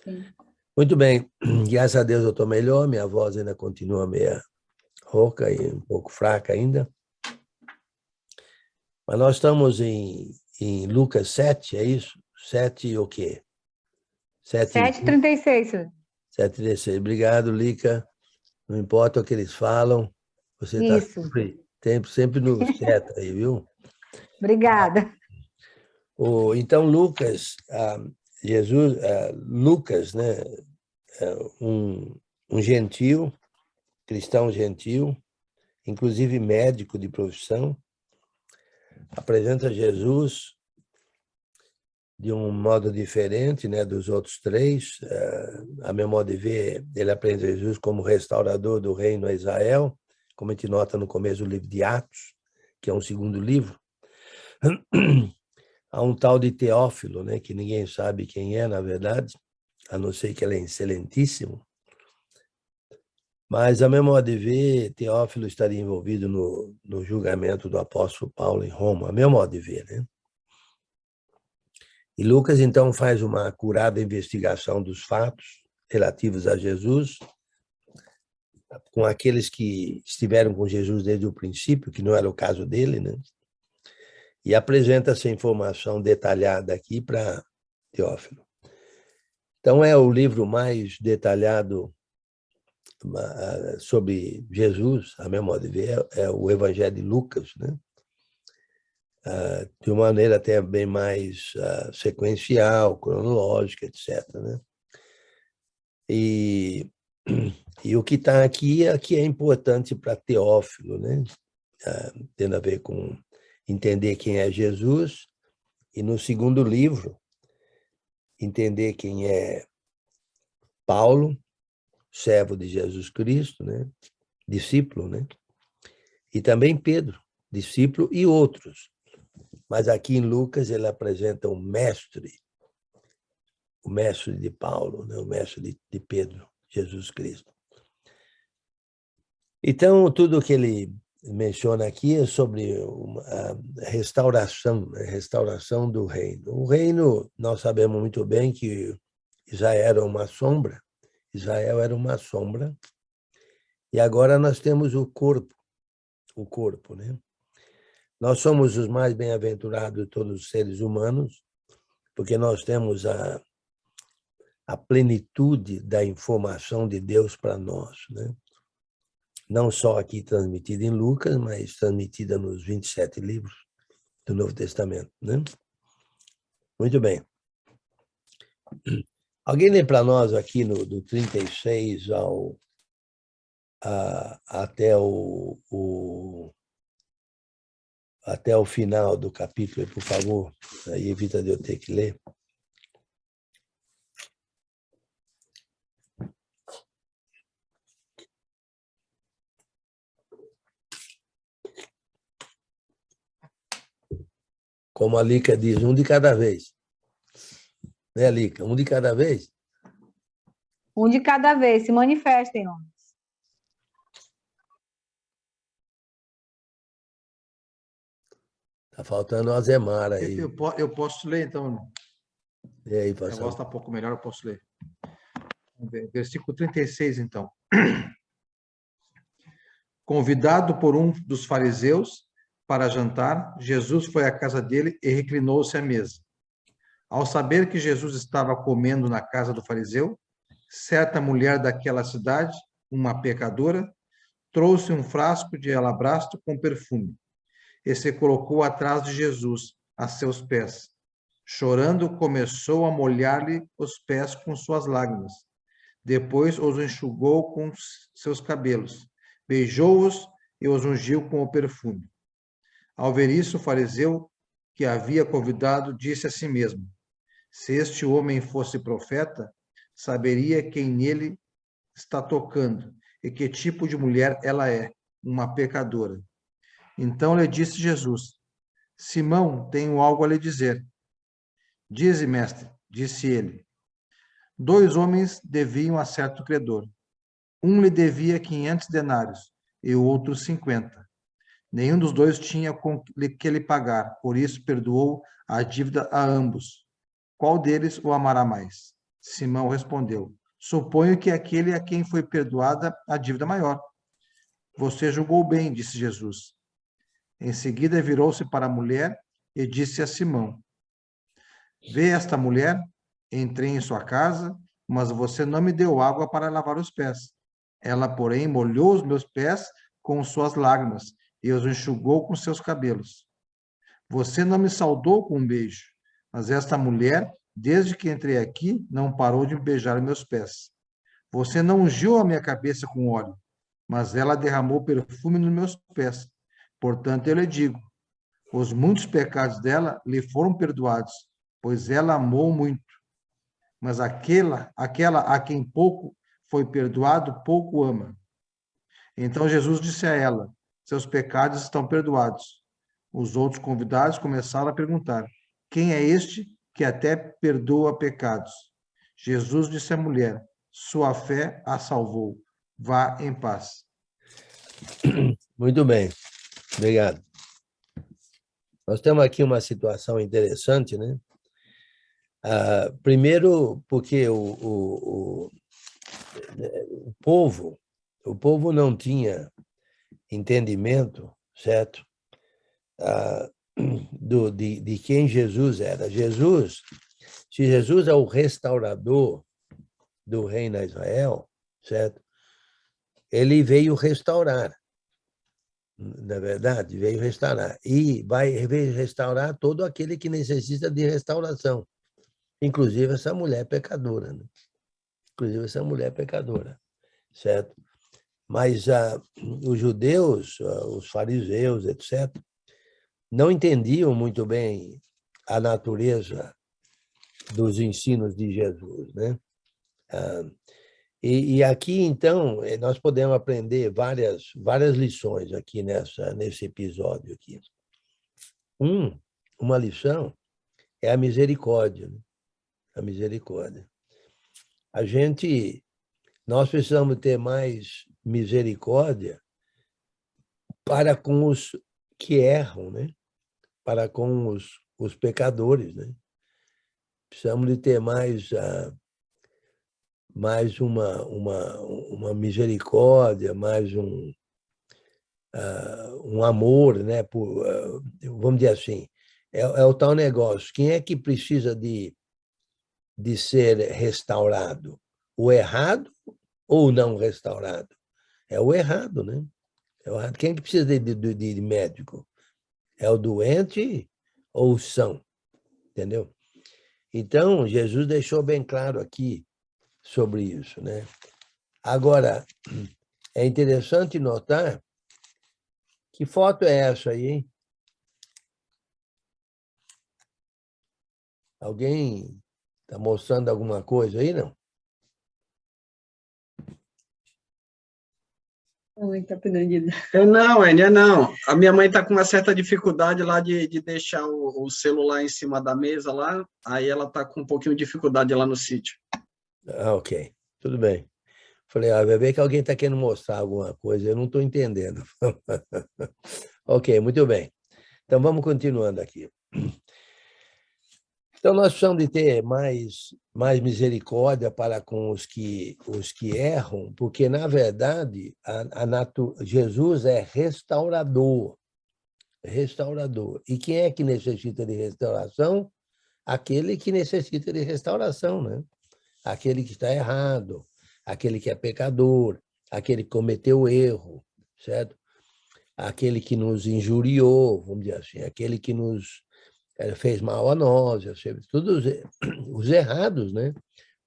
Sim. Muito bem, graças a Deus eu estou melhor, minha voz ainda continua meio rouca e um pouco fraca ainda. Mas nós estamos em Lucas 7, é isso? 7 o quê? 7h36, senhor. 7:16. Obrigado, Lica. Não importa o que eles falam, você está Isso. sempre no certo aí, viu? Obrigada. Então, Lucas, Lucas, né, um gentil, cristão gentil, inclusive médico de profissão, apresenta Jesus de um modo diferente, né, dos outros três. A meu modo de ver, ele apresenta Jesus como restaurador do reino a Israel, como a gente nota no começo do livro de Atos, que é um segundo livro. Há um tal de Teófilo, né, que ninguém sabe quem é, na verdade, a não ser que ele é excelentíssimo. Mas, a meu modo de ver, Teófilo estaria envolvido no julgamento do apóstolo Paulo em Roma, a meu modo de ver, né? E Lucas, então, faz uma acurada investigação dos fatos relativos a Jesus, com aqueles que estiveram com Jesus desde o princípio, que não era o caso dele, né? E apresenta essa informação detalhada aqui para Teófilo. Então, é o livro mais detalhado sobre Jesus, a meu modo de ver, é o Evangelho de Lucas, né? De uma maneira até bem mais sequencial, cronológica, etc., né? E o que está aqui é importante para Teófilo, né? Tendo a ver com entender quem é Jesus, e no segundo livro, entender quem é Paulo, servo de Jesus Cristo, né? Discípulo, né? E também Pedro, discípulo, e outros. Mas aqui em Lucas ele apresenta o mestre de Paulo, né? O mestre de Pedro, Jesus Cristo. Então, tudo que ele menciona aqui é sobre a restauração do reino. O reino, nós sabemos muito bem que Israel era uma sombra, e agora nós temos o corpo, né? Nós somos os mais bem-aventurados de todos os seres humanos, porque nós temos a plenitude da informação de Deus para nós, né? Não só aqui transmitida em Lucas, mas transmitida nos 27 livros do Novo Testamento, né? Muito bem. Alguém lê para nós aqui do 36 até o final do capítulo, por favor? Aí evita de eu ter que ler. Como a Lica diz, um de cada vez. Né, Lica? Um de cada vez? Um de cada vez, se manifestem, homens. Está faltando o Azemar aí. Eu posso ler, então. E aí, Minha voz pastor? está um pouco melhor, eu posso ler. Vamos ver. Versículo 36, então. Convidado por um dos fariseus para jantar, Jesus foi à casa dele e reclinou-se à mesa. Ao saber que Jesus estava comendo na casa do fariseu, certa mulher daquela cidade, uma pecadora, trouxe um frasco de alabastro com perfume e se colocou atrás de Jesus, a seus pés. Chorando, começou a molhar-lhe os pés com suas lágrimas. Depois os enxugou com seus cabelos, beijou-os e os ungiu com o perfume. Ao ver isso, o fariseu que havia convidado disse a si mesmo: se este homem fosse profeta, saberia quem nele está tocando e que tipo de mulher ela é, uma pecadora. Então lhe disse Jesus: Simão, tenho algo a lhe dizer. Dize, mestre, disse ele. 2 homens deviam a certo credor. Um lhe devia 500 denários e o outro 50. Nenhum dos dois tinha com que lhe pagar, por isso perdoou a dívida a ambos. Qual deles o amará mais? Simão respondeu: suponho que aquele a quem foi perdoada a dívida maior. Você julgou bem, disse Jesus. Em seguida virou-se para a mulher e disse a Simão: vê esta mulher? Entrei em sua casa, mas você não me deu água para lavar os pés. Ela, porém, molhou os meus pés com suas lágrimas e os enxugou com seus cabelos. Você não me saudou com um beijo, mas esta mulher, desde que entrei aqui, não parou de beijar meus pés. Você não ungiu a minha cabeça com óleo, mas ela derramou perfume nos meus pés. Portanto, eu lhe digo, os muitos pecados dela lhe foram perdoados, pois ela amou muito. Mas aquela a quem pouco foi perdoado, pouco ama. Então Jesus disse a ela: seus pecados estão perdoados. Os outros convidados começaram a perguntar: quem é este que até perdoa pecados? Jesus disse à mulher: sua fé a salvou. Vá em paz. Muito bem, obrigado. Nós temos aqui uma situação interessante, né? Primeiro, porque o povo não tinha entendimento, certo? De quem Jesus era. Se Jesus é o restaurador do reino de Israel, certo? Ele veio restaurar, na verdade, veio restaurar. E veio restaurar todo aquele que necessita de restauração, inclusive essa mulher pecadora, né? Inclusive essa mulher pecadora, certo? Mas os judeus, os fariseus, etc., não entendiam muito bem a natureza dos ensinos de Jesus, né? E aqui, então, nós podemos aprender várias lições aqui nesse episódio aqui. Uma lição é a misericórdia, né? A misericórdia. Nós precisamos ter mais misericórdia para com os que erram, né? Para com os pecadores, né? Precisamos de ter mais uma misericórdia, mais um amor, né? Vamos dizer assim, é o tal negócio. Quem é que precisa de ser restaurado? O errado ou não restaurado? É o errado, né? É o errado. Quem é que precisa de médico? É o doente ou o são? Entendeu? Então, Jesus deixou bem claro aqui sobre isso, né? Agora, é interessante notar que foto é essa aí, hein? Alguém está mostrando alguma coisa aí, não? Muito aprendida. Não, Enia, não. A minha mãe está com uma certa dificuldade lá de deixar o celular em cima da mesa lá, aí ela está com um pouquinho de dificuldade lá no sítio. Ok, tudo bem. Falei, vai ver que alguém está querendo mostrar alguma coisa, eu não estou entendendo. Ok, muito bem. Então, vamos continuando aqui. Então, nós precisamos de ter mais misericórdia para com os que erram, porque, na verdade, Jesus é restaurador. Restaurador. E quem é que necessita de restauração? Aquele que necessita de restauração, né? Aquele que está errado, aquele que é pecador, aquele que cometeu erro, certo? Aquele que nos injuriou, vamos dizer assim, aquele que nos fez mal a nós, todos os errados, né?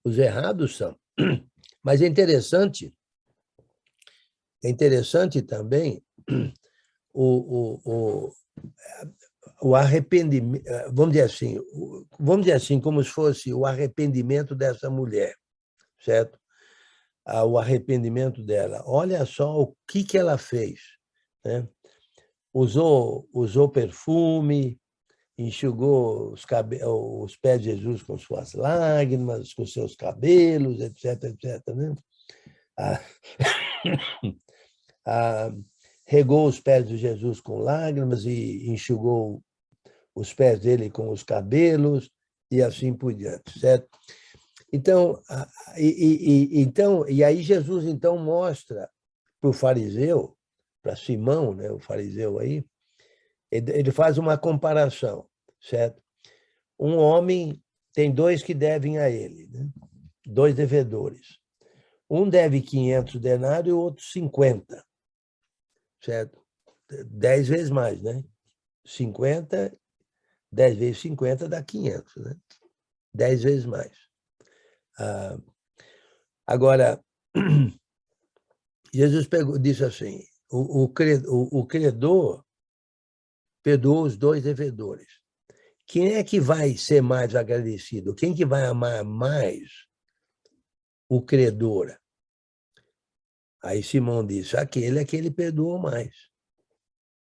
Os errados são. Mas é interessante também o arrependimento, vamos dizer assim, como se fosse o arrependimento dessa mulher, certo? O arrependimento dela. Olha só o que ela fez, né? Usou perfume, enxugou os pés de Jesus com suas lágrimas, com seus cabelos, etc., né? Regou os pés de Jesus com lágrimas e enxugou os pés dele com os cabelos e assim por diante, certo? Então, e aí Jesus então mostra para o fariseu, para Simão, né, o fariseu aí, ele faz uma comparação, certo? Um homem tem dois que devem a ele, né? Dois devedores. Um deve 500 denários e o outro 50, certo? 10 vezes mais, né? 50, 10 vezes 50 dá 500, né? 10 vezes mais. Agora, Jesus disse assim, o credor perdoa os dois devedores. Quem é que vai ser mais agradecido? Quem que vai amar mais o credor? Aí Simão disse, aquele é que ele perdoou mais,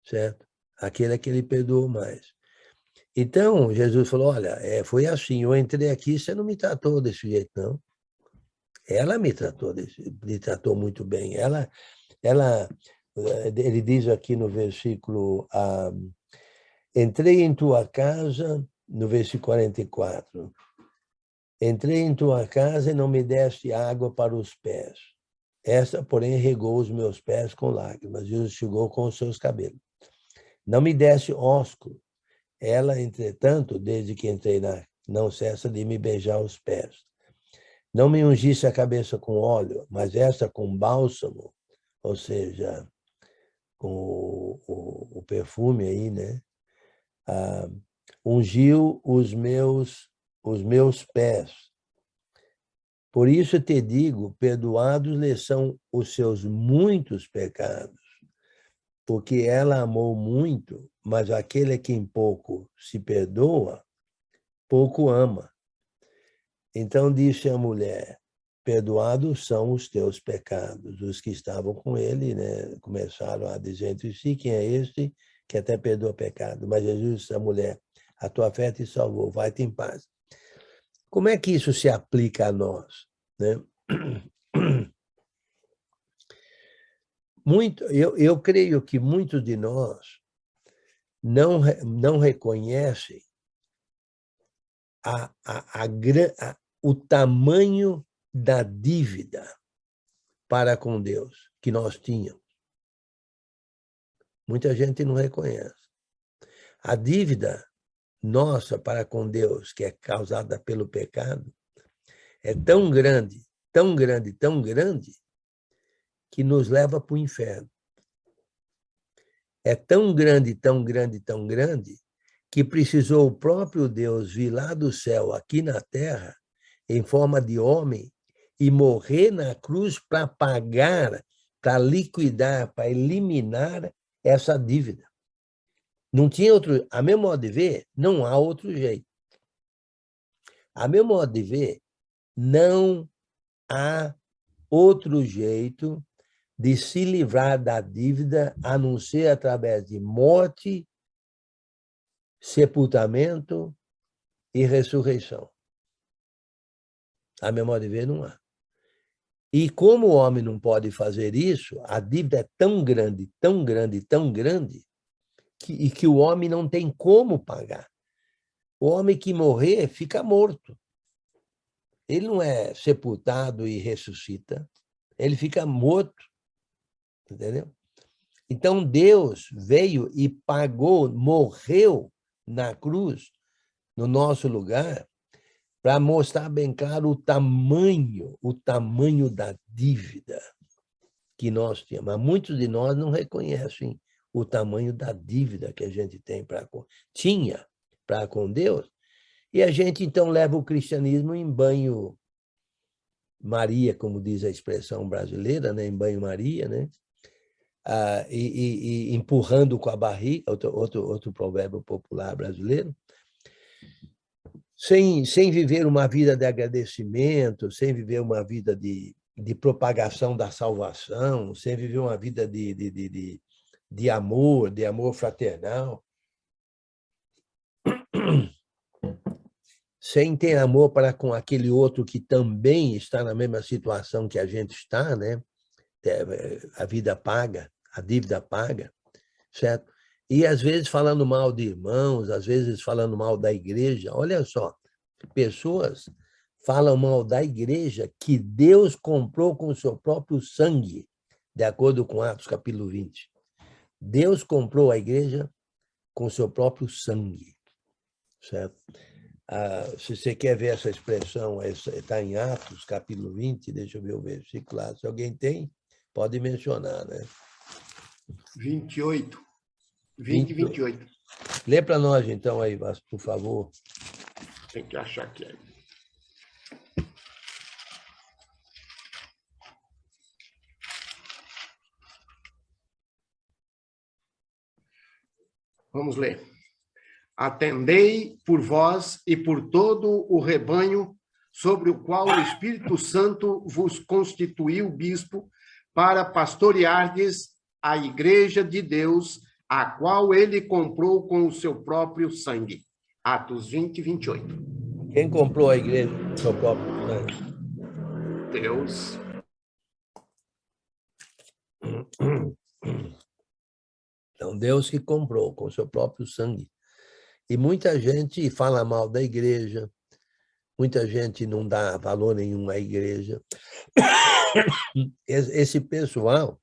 certo? Aquele é que ele perdoou mais. Então, Jesus falou, olha, foi assim, eu entrei aqui, você não me tratou desse jeito, não. Ela me tratou muito bem. Ele diz aqui no versículo, entrei em tua casa, no versículo 44, entrei em tua casa e não me deste água para os pés. Esta, porém, regou os meus pés com lágrimas e os enxugou com os seus cabelos. Não me deste ósculo. Ela, entretanto, desde que entrei não cessa de me beijar os pés. Não me ungisse a cabeça com óleo, mas esta com bálsamo, ou seja, com o perfume aí, né? Ungiu os meus pés. Por isso te digo, perdoados lhe são os seus muitos pecados, porque ela amou muito, mas aquele a quem pouco se perdoa, pouco ama. Então disse a mulher, perdoados são os teus pecados. Os que estavam com ele, né, começaram a dizer entre si, quem é este que até perdoa pecado? Mas Jesus disse à mulher, a tua fé te salvou, vai-te em paz. Como é que isso se aplica a nós, né? Eu creio que muitos de nós não reconhecem o tamanho da dívida para com Deus que nós tínhamos. Muita gente não reconhece. A dívida nossa para com Deus, que é causada pelo pecado, é tão grande, tão grande, tão grande, que nos leva para o inferno. É tão grande, tão grande, tão grande, que precisou o próprio Deus vir lá do céu, aqui na terra, em forma de homem, e morrer na cruz para pagar, para liquidar, para eliminar essa dívida. Não tinha outro, a meu modo de ver, não há outro jeito. A meu modo de ver, não há outro jeito de se livrar da dívida, a não ser através de morte, sepultamento e ressurreição. A meu modo de ver, não há. E como o homem não pode fazer isso, a dívida é tão grande, tão grande, tão grande, que o homem não tem como pagar. O homem que morrer fica morto. Ele não é sepultado e ressuscita, ele fica morto, entendeu? Então Deus veio e pagou, morreu na cruz, no nosso lugar, para mostrar bem claro o tamanho da dívida que nós tínhamos. Mas muitos de nós não reconhecem o tamanho da dívida que a gente tinha para com Deus, e a gente então leva o cristianismo em banho Maria, como diz a expressão brasileira, né? Em banho-maria, né? E empurrando com a barriga, outro provérbio popular brasileiro, sem viver uma vida de agradecimento, sem viver uma vida de propagação da salvação, sem viver uma vida de amor fraternal, sem ter amor para com aquele outro que também está na mesma situação que a gente está, né? A vida paga, a dívida paga, certo? E, às vezes, falando mal de irmãos, às vezes, falando mal da igreja. Olha só, pessoas falam mal da igreja que Deus comprou com o seu próprio sangue, de acordo com Atos capítulo 20. Deus comprou a igreja com o seu próprio sangue, certo? Se você quer ver essa expressão, está em Atos capítulo 20, deixa eu ver o versículo lá. Se alguém tem, pode mencionar, né? 28. 20 e 28. Lê para nós, então, aí, por favor. Tem que achar aqui. Vamos ler. Atendei por vós e por todo o rebanho sobre o qual o Espírito Santo vos constituiu bispo para pastoreardes a igreja de Deus, a qual ele comprou com o seu próprio sangue. Atos 20 e 28. Quem comprou a igreja com o seu próprio sangue? Deus. Então, Deus que comprou com o seu próprio sangue. E muita gente fala mal da igreja, muita gente não dá valor nenhum à igreja. Esse pessoal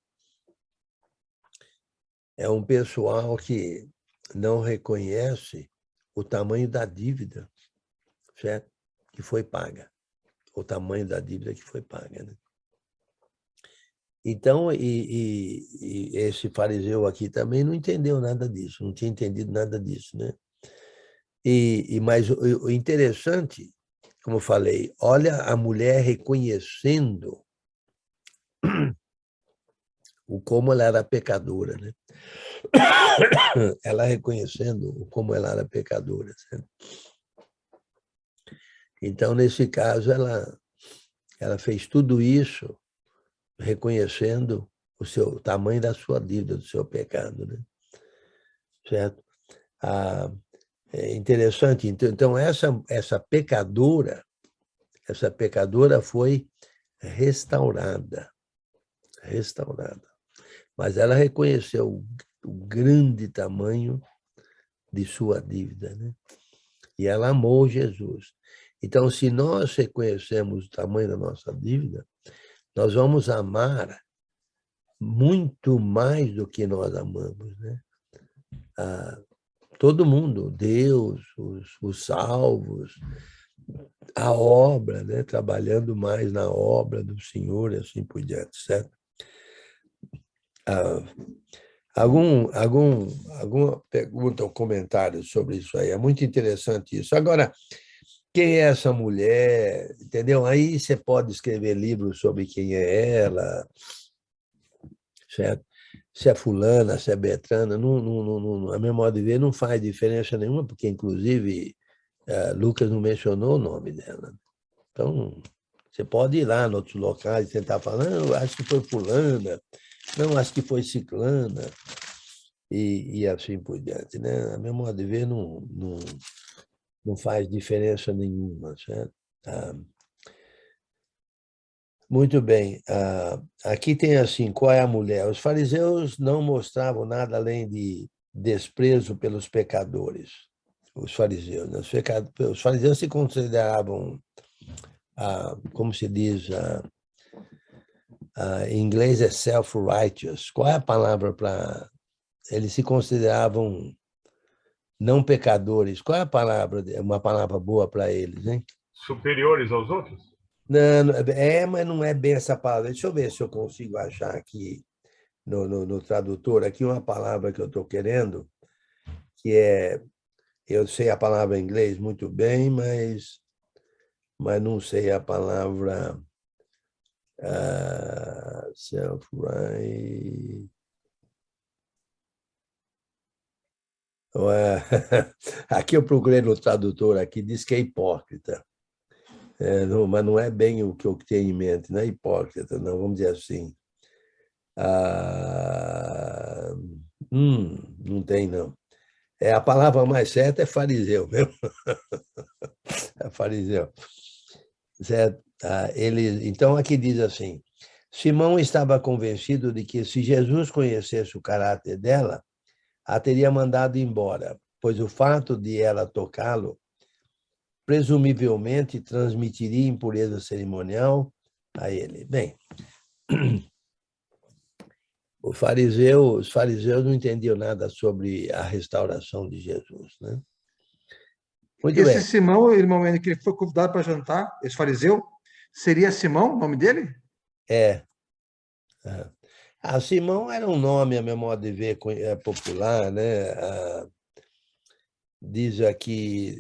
é um pessoal que não reconhece o tamanho da dívida, certo? Que foi paga. O tamanho da dívida que foi paga, né? Então, esse fariseu aqui também não entendeu nada disso, não tinha entendido nada disso, né? Mas o interessante, como eu falei, olha a mulher reconhecendo como ela era pecadora, né? Ela reconhecendo como ela era pecadora, certo? Então, nesse caso, ela fez tudo isso reconhecendo o tamanho da sua dívida, do seu pecado, né? Certo? É interessante. Então essa pecadora foi restaurada. Mas ela reconheceu o grande tamanho de sua dívida, né? E ela amou Jesus. Então, se nós reconhecemos o tamanho da nossa dívida, nós vamos amar muito mais do que nós amamos, né? Todo mundo, Deus, os salvos, a obra, né? Trabalhando mais na obra do Senhor e assim por diante, certo? Alguma pergunta ou comentário sobre isso aí? É muito interessante isso. Agora, quem é essa mulher? Entendeu? Aí você pode escrever livros sobre quem é ela, certo? Se é fulana, se é Betrana, a meu modo de ver, não faz diferença nenhuma, porque, inclusive, Lucas não mencionou o nome dela. Então, você pode ir lá em outros locais e tentar falar, não, acho que foi fulana, não, acho que foi ciclana, e assim por diante, né? A meu modo de ver, não faz diferença nenhuma, certo? Muito bem. Aqui tem assim, qual é a mulher? Os fariseus não mostravam nada além de desprezo pelos pecadores. Os fariseus. Né? Os fariseus se consideravam, como se diz, em inglês é self-righteous. Qual é a palavra para... Eles se consideravam não pecadores. Qual é a palavra? Uma palavra boa para eles, hein? Superiores aos outros? Não, mas não é bem essa palavra. Deixa eu ver se eu consigo achar aqui no tradutor, aqui uma palavra que eu estou querendo, que é... Eu sei a palavra em inglês muito bem, mas não sei a palavra self-right. Aqui eu procurei no tradutor, aqui diz que é hipócrita. Mas não é bem o que eu tenho em mente, não é hipócrita, não, vamos dizer assim. Não tem, não. A palavra mais certa é fariseu, mesmo. É fariseu. Certo? Então, aqui diz assim, Simão estava convencido de que se Jesus conhecesse o caráter dela, a teria mandado embora, pois o fato de ela tocá-lo presumivelmente transmitiria impureza cerimonial a ele. Bem, os fariseus não entendiam nada sobre a restauração de Jesus, né? Muito Esse bem. Simão, irmão, que ele foi convidado para jantar, esse fariseu, seria Simão o nome dele? É. Simão era um nome, a meu modo de ver, popular, né? Diz aqui,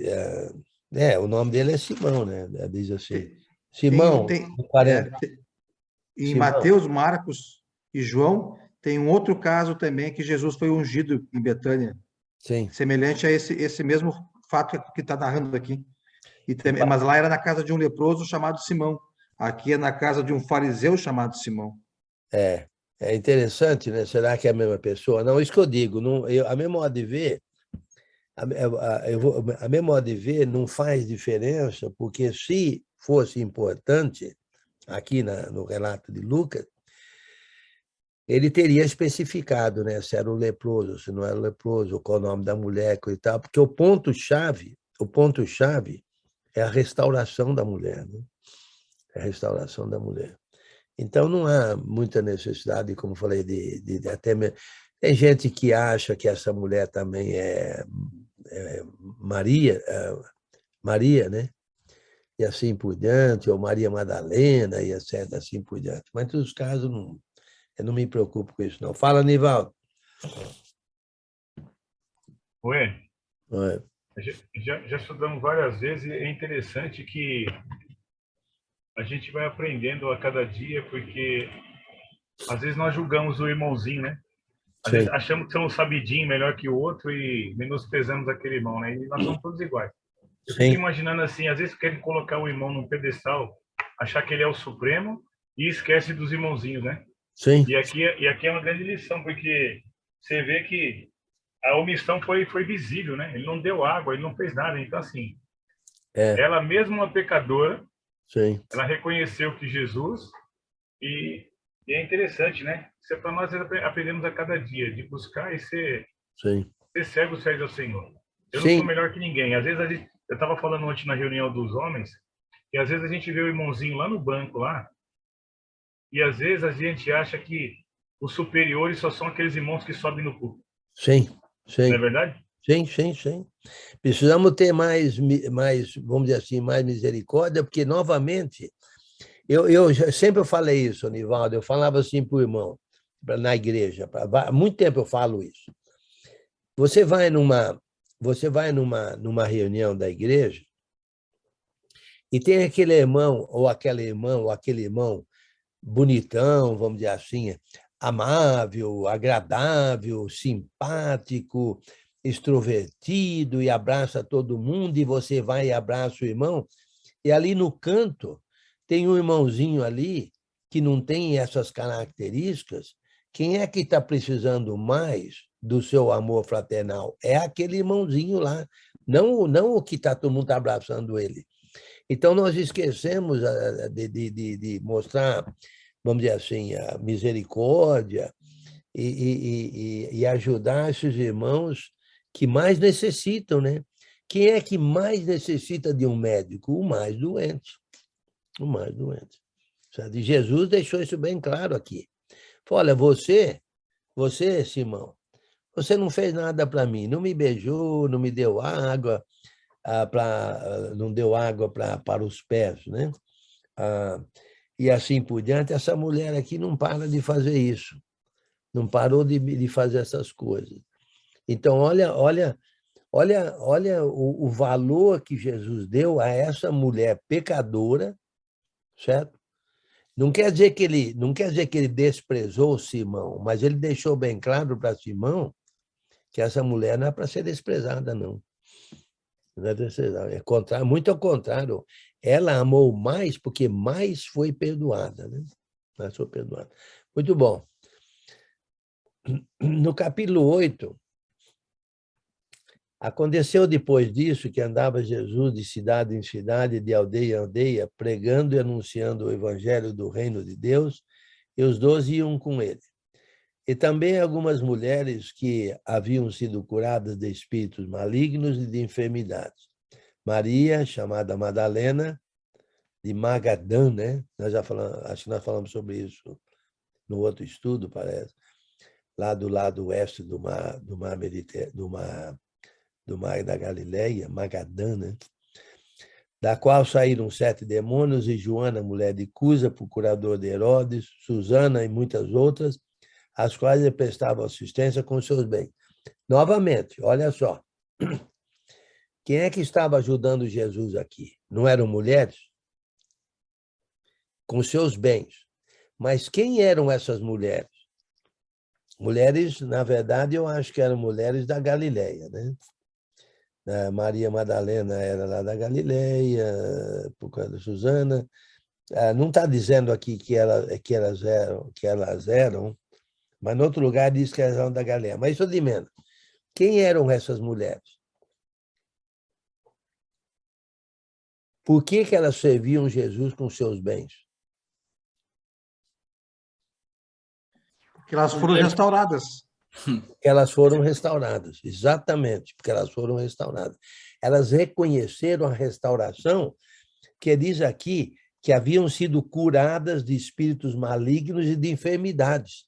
o nome dele é Simão, né? Diz assim, Simão, Em Simão. Mateus, Marcos e João, tem um outro caso também que Jesus foi ungido em Betânia, Sim. semelhante a esse mesmo fato que está narrando aqui. Mas lá era na casa de um leproso chamado Simão. Aqui é na casa de um fariseu chamado Simão. É interessante, né? Será que é a mesma pessoa? Não, isso que eu digo. Não, a meu modo de ver, a meu modo de ver não faz diferença, porque se fosse importante, aqui no relato de Lucas, ele teria especificado, né, se era o leproso, se não era o leproso, qual o nome da mulher, coisa e tal, porque o ponto-chave é a restauração da mulher, né? É a restauração da mulher. Então, não há muita necessidade, como falei, de até... Tem gente que acha que essa mulher também é Maria, né? E assim por diante, ou Maria Madalena, e etc., assim por diante. Mas, nos casos, eu não me preocupo com isso, não. Fala, Nivaldo. Oi. Oi. Já estudamos várias vezes e é interessante que a gente vai aprendendo a cada dia, porque às vezes nós julgamos o irmãozinho, né? Às vezes achamos que somos sabidinho, melhor que o outro e menosprezamos aquele irmão, né? E nós somos todos iguais. Eu fico imaginando assim, às vezes querem colocar o irmão num pedestal, achar que ele é o supremo e esquece dos irmãozinhos, né? Sim. E aqui é uma grande lição, porque você vê que a omissão foi visível, né? Ele não deu água, ele não fez nada. Então, assim, ela mesma uma pecadora, ela reconheceu que Jesus, e é interessante, né? Isso é para nós aprendemos a cada dia, de buscar e ser cego serve ao Senhor. Eu não sou melhor que ninguém. Às vezes, eu estava falando ontem na reunião dos homens, que às vezes a gente vê o irmãozinho lá no banco, lá, e às vezes a gente acha que os superiores só são aqueles irmãos que sobem no púlpito. Sim. Não é verdade? Sim. Precisamos ter mais, vamos dizer assim, mais misericórdia, porque, novamente, eu sempre falei isso, Nivaldo, eu falava assim para o irmão, na igreja, há muito tempo eu falo isso. Você vai numa reunião da igreja e tem aquele irmão, ou aquela irmã, ou aquele irmão bonitão, vamos dizer assim, amável, agradável, simpático, extrovertido e abraça todo mundo, e você vai e abraça o irmão, e ali no canto tem um irmãozinho ali que não tem essas características. Quem é que está precisando mais do seu amor fraternal? É aquele irmãozinho lá, não o que todo mundo está abraçando ele. Então, nós esquecemos de mostrar, vamos dizer assim, a misericórdia e ajudar esses irmãos que mais necessitam, né? Quem é que mais necessita de um médico? O mais doente. O mais doente. E Jesus deixou isso bem claro aqui. Falou, olha, você, Simão, você não fez nada para mim, não me beijou, não me deu água, não deu água para os pés, né? E assim por diante. Essa mulher aqui não para de fazer isso, não parou de fazer essas coisas. Então, olha o valor que Jesus deu a essa mulher pecadora, certo? Não quer dizer que ele desprezou Simão, mas ele deixou bem claro para Simão que essa mulher não é para ser desprezada, não. Não é desprezada. Muito ao contrário. Ela amou mais porque mais foi perdoada, né? Mais foi perdoada. Muito bom. No capítulo 8, aconteceu depois disso que andava Jesus de cidade em cidade, de aldeia em aldeia, pregando e anunciando o evangelho do reino de Deus, e os 12 iam com ele. E também algumas mulheres que haviam sido curadas de espíritos malignos e de enfermidades. Maria, chamada Madalena, de Magadã, né? Nós já falamos, acho que nós falamos sobre isso no outro estudo, parece, lá do lado oeste do mar da Galileia, Magadã, né? Da qual saíram 7 demônios, e Joana, mulher de Cusa, procurador de Herodes, Susana e muitas outras, às quais ele prestava assistência com seus bens. Novamente, olha só. Quem é que estava ajudando Jesus aqui? Não eram mulheres? Com seus bens. Mas quem eram essas mulheres? Mulheres, na verdade, eu acho que eram mulheres da Galileia, né? Maria Madalena era lá da Galileia, por causa da Susana. Não está dizendo aqui que elas eram, mas, em outro lugar, diz que elas eram da Galileia. Mas isso de menos. Quem eram essas mulheres? Por que elas serviam Jesus com seus bens? Porque elas foram restauradas. Elas foram restauradas, exatamente, porque elas foram restauradas. Elas reconheceram a restauração, que diz aqui que haviam sido curadas de espíritos malignos e de enfermidades.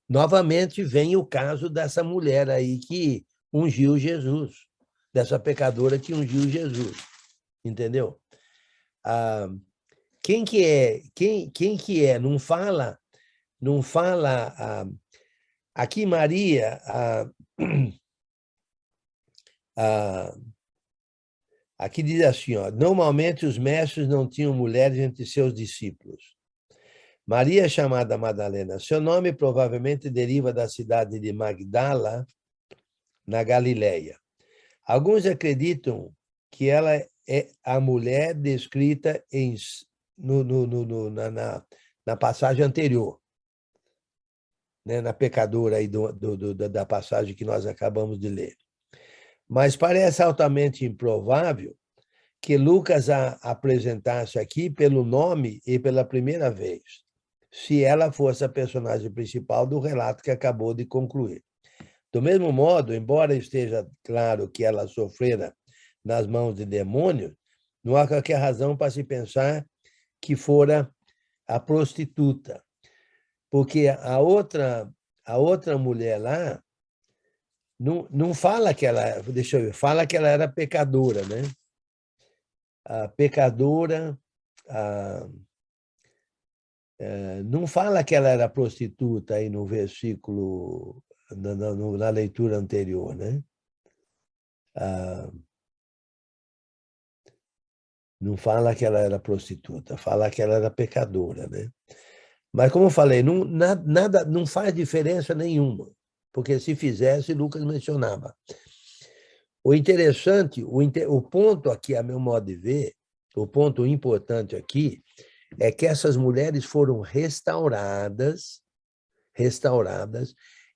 Novamente vem o caso dessa mulher aí que ungiu Jesus, dessa pecadora que ungiu Jesus, entendeu? Quem que é? Não fala. Aqui Maria, aqui diz assim, ó, normalmente os mestres não tinham mulheres entre seus discípulos. Maria, chamada Madalena, seu nome provavelmente deriva da cidade de Magdala, na Galileia. Alguns acreditam que ela é a mulher descrita na passagem anterior, né, na pecadora aí da passagem que nós acabamos de ler. Mas parece altamente improvável que Lucas a apresentasse aqui pelo nome e pela primeira vez, se ela fosse a personagem principal do relato que acabou de concluir. Do mesmo modo, embora esteja claro que ela sofrera nas mãos de demônios, não há qualquer razão para se pensar que fora a prostituta, porque a outra mulher lá não fala que ela, deixa eu ver, fala que ela era pecadora, né? A pecadora, não fala que ela era prostituta aí no versículo, na leitura anterior, né? Não fala que ela era prostituta, fala que ela era pecadora, né? Mas, como eu falei, não faz diferença nenhuma, porque se fizesse, Lucas mencionava. O interessante, o ponto aqui, a meu modo de ver, o ponto importante aqui, é que essas mulheres foram restauradas,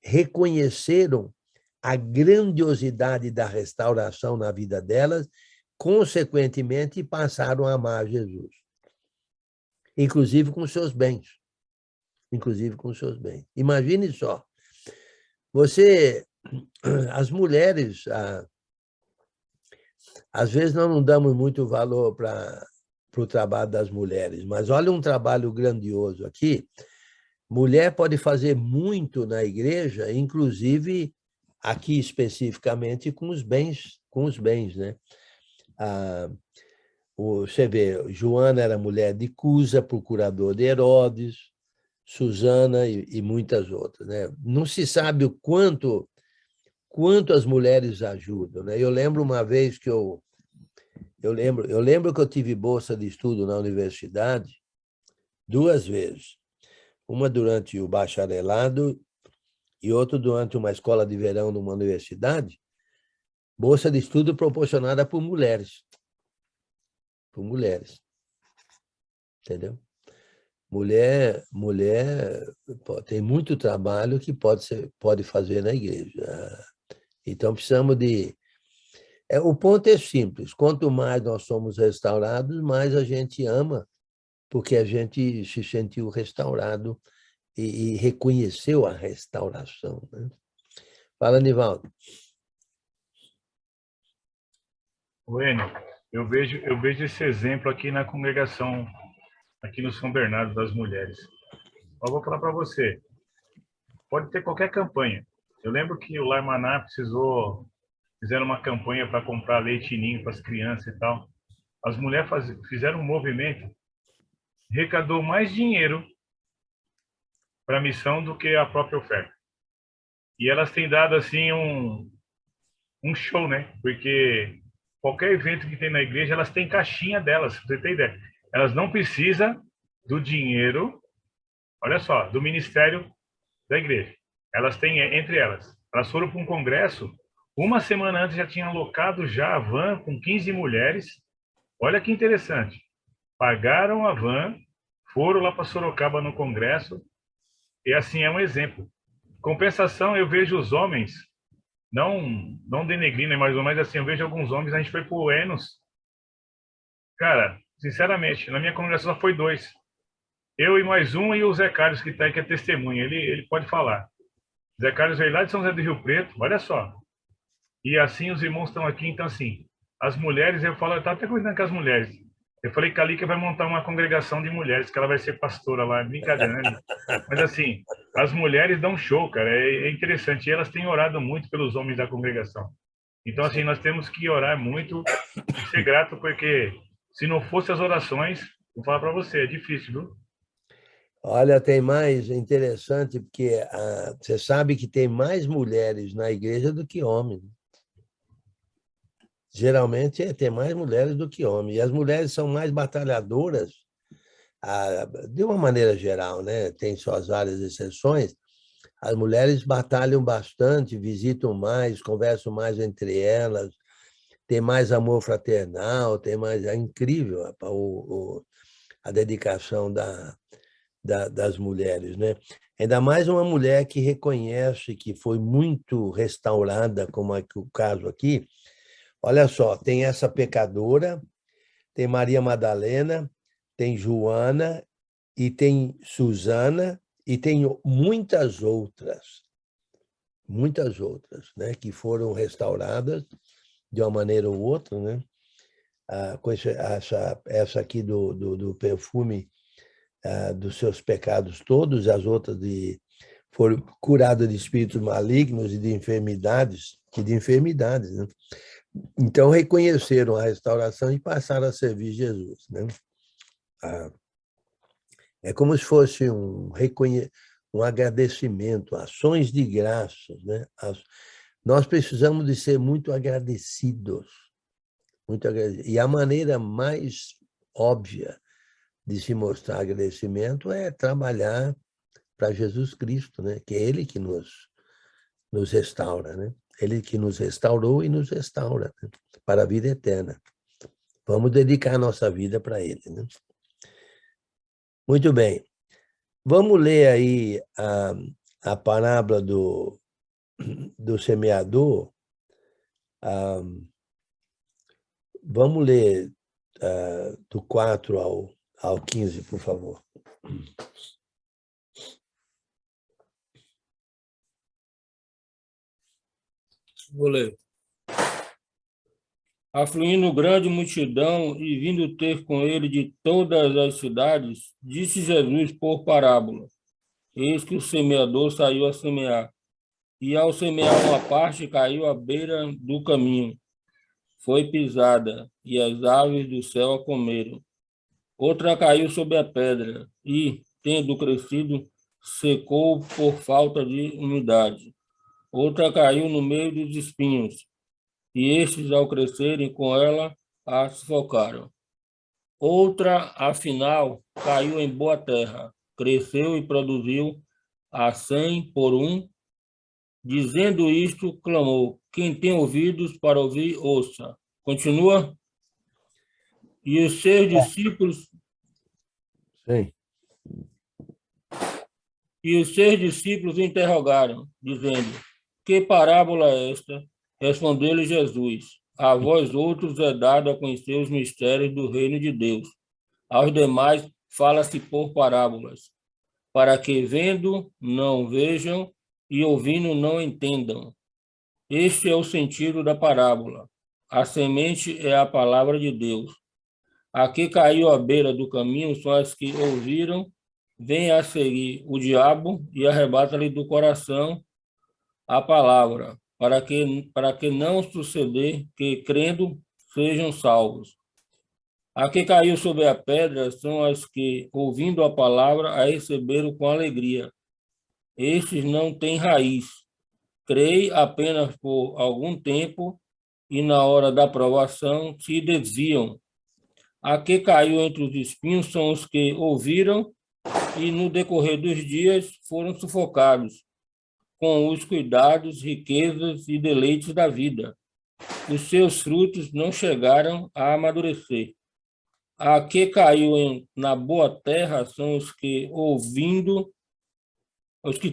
reconheceram a grandiosidade da restauração na vida delas, consequentemente passaram a amar Jesus, inclusive com seus bens. Imagine só, as mulheres, às vezes nós não damos muito valor para o trabalho das mulheres, mas olha um trabalho grandioso aqui. Mulher pode fazer muito na igreja, inclusive aqui especificamente com os bens, né? Você vê, Joana era mulher de Cusa, procurador de Herodes, Susana e muitas outras, né? Não se sabe o quanto as mulheres ajudam, né? Eu lembro uma vez que eu lembro que eu tive bolsa de estudo na universidade 2 vezes. Uma durante o bacharelado e outra durante uma escola de verão numa universidade. Bolsa de estudo proporcionada por mulheres. Entendeu? Mulher tem muito trabalho que pode fazer na igreja. Então, precisamos de... O ponto é simples. Quanto mais nós somos restaurados, mais a gente ama, porque a gente se sentiu restaurado e reconheceu a restauração, né? Fala, Nivaldo. Enio, eu vejo esse exemplo aqui na congregação, aqui no São Bernardo das Mulheres. Eu vou falar para você, pode ter qualquer campanha. Eu lembro que o Lar Maná fizeram uma campanha para comprar leite ninho para as crianças e tal. As mulheres fizeram um movimento, arrecadou mais dinheiro para a missão do que a própria oferta. E elas têm dado assim um show, né? Porque qualquer evento que tem na igreja, elas têm caixinha delas, pra você ter ideia. Elas não precisam do dinheiro, olha só, do ministério da igreja. Elas têm entre elas. Elas foram para um congresso, uma semana antes já tinha alocado já a van com 15 mulheres. Olha que interessante. Pagaram a van, foram lá para Sorocaba no congresso, e assim é um exemplo. Compensação, eu vejo os homens, não denegrindo, mas assim, eu vejo alguns homens, a gente foi pro Enos. Cara, sinceramente, na minha congregação só foi 2. Eu e mais um, e o Zé Carlos, que está aí, que é testemunha. Ele pode falar. Zé Carlos veio lá de São José do Rio Preto, olha só. E assim os irmãos estão aqui, então assim, as mulheres, eu estava até conversando com as mulheres. Eu falei que a Líca vai montar uma congregação de mulheres, que ela vai ser pastora lá, brincadeira, né? Mas assim, as mulheres dão show, cara, é interessante. E elas têm orado muito pelos homens da congregação. Então assim, nós temos que orar muito e ser grato, porque se não fosse as orações, vou falar para você, é difícil, viu? Olha, tem mais interessante, porque você sabe que tem mais mulheres na igreja do que homens. Geralmente tem mais mulheres do que homens. E as mulheres são mais batalhadoras, de uma maneira geral, né? Tem suas várias exceções. As mulheres batalham bastante, visitam mais, conversam mais entre elas, tem mais amor fraternal, tem mais... É incrível a dedicação das mulheres, né? Ainda mais uma mulher que reconhece que foi muito restaurada, como é o caso aqui. Olha só, tem essa pecadora, tem Maria Madalena, tem Joana, e tem Susana, e tem muitas outras, né, que foram restauradas de uma maneira ou outra, né? Essa aqui do perfume dos seus pecados todos, as outras foram curadas de espíritos malignos e de enfermidades, né? Então, reconheceram a restauração e passaram a servir Jesus, né? É como se fosse um agradecimento, ações de graças, né? Nós precisamos de ser muito agradecidos, muito agradecidos. E a maneira mais óbvia de se mostrar agradecimento é trabalhar para Jesus Cristo, né? Que é Ele que nos restaura, né? Ele que nos restaurou e nos restaura, né? Para a vida eterna. Vamos dedicar a nossa vida para Ele, né? Muito bem. Vamos ler aí a parábola do semeador. Vamos ler do 4 ao 15, por favor. Vou ler. Afluindo grande multidão e vindo ter com ele de todas as cidades, disse Jesus por parábola: Eis que o semeador saiu a semear, e ao semear uma parte caiu à beira do caminho. Foi pisada, e as aves do céu a comeram. Outra caiu sobre a pedra, e, tendo crescido, secou por falta de umidade. Outra caiu no meio dos espinhos, e estes, ao crescerem com ela, a sufocaram. Outra, afinal, caiu em boa terra, cresceu e produziu a 100 por 1. Dizendo isto, clamou: Quem tem ouvidos para ouvir, ouça. Continua. E os seus discípulos... Sim. E os seus discípulos interrogaram, dizendo: Que parábola é esta? Respondeu-lhe Jesus: A vós outros é dado a conhecer os mistérios do reino de Deus. Aos demais fala-se por parábolas, para que vendo não vejam e ouvindo não entendam. Este é o sentido da parábola. A semente é a palavra de Deus. A que caiu à beira do caminho são as que ouviram, vem a seguir o diabo e arrebata-lhe do coração a palavra, para que não suceder que, crendo, sejam salvos. A que caiu sobre a pedra são as que, ouvindo a palavra, a receberam com alegria. Estes não têm raiz. Creem apenas por algum tempo e, na hora da provação, se desviam. A que caiu entre os espinhos são os que ouviram e, no decorrer dos dias, foram sufocados com os cuidados, riquezas e deleites da vida. Os seus frutos não chegaram a amadurecer. A que caiu na boa terra são os que,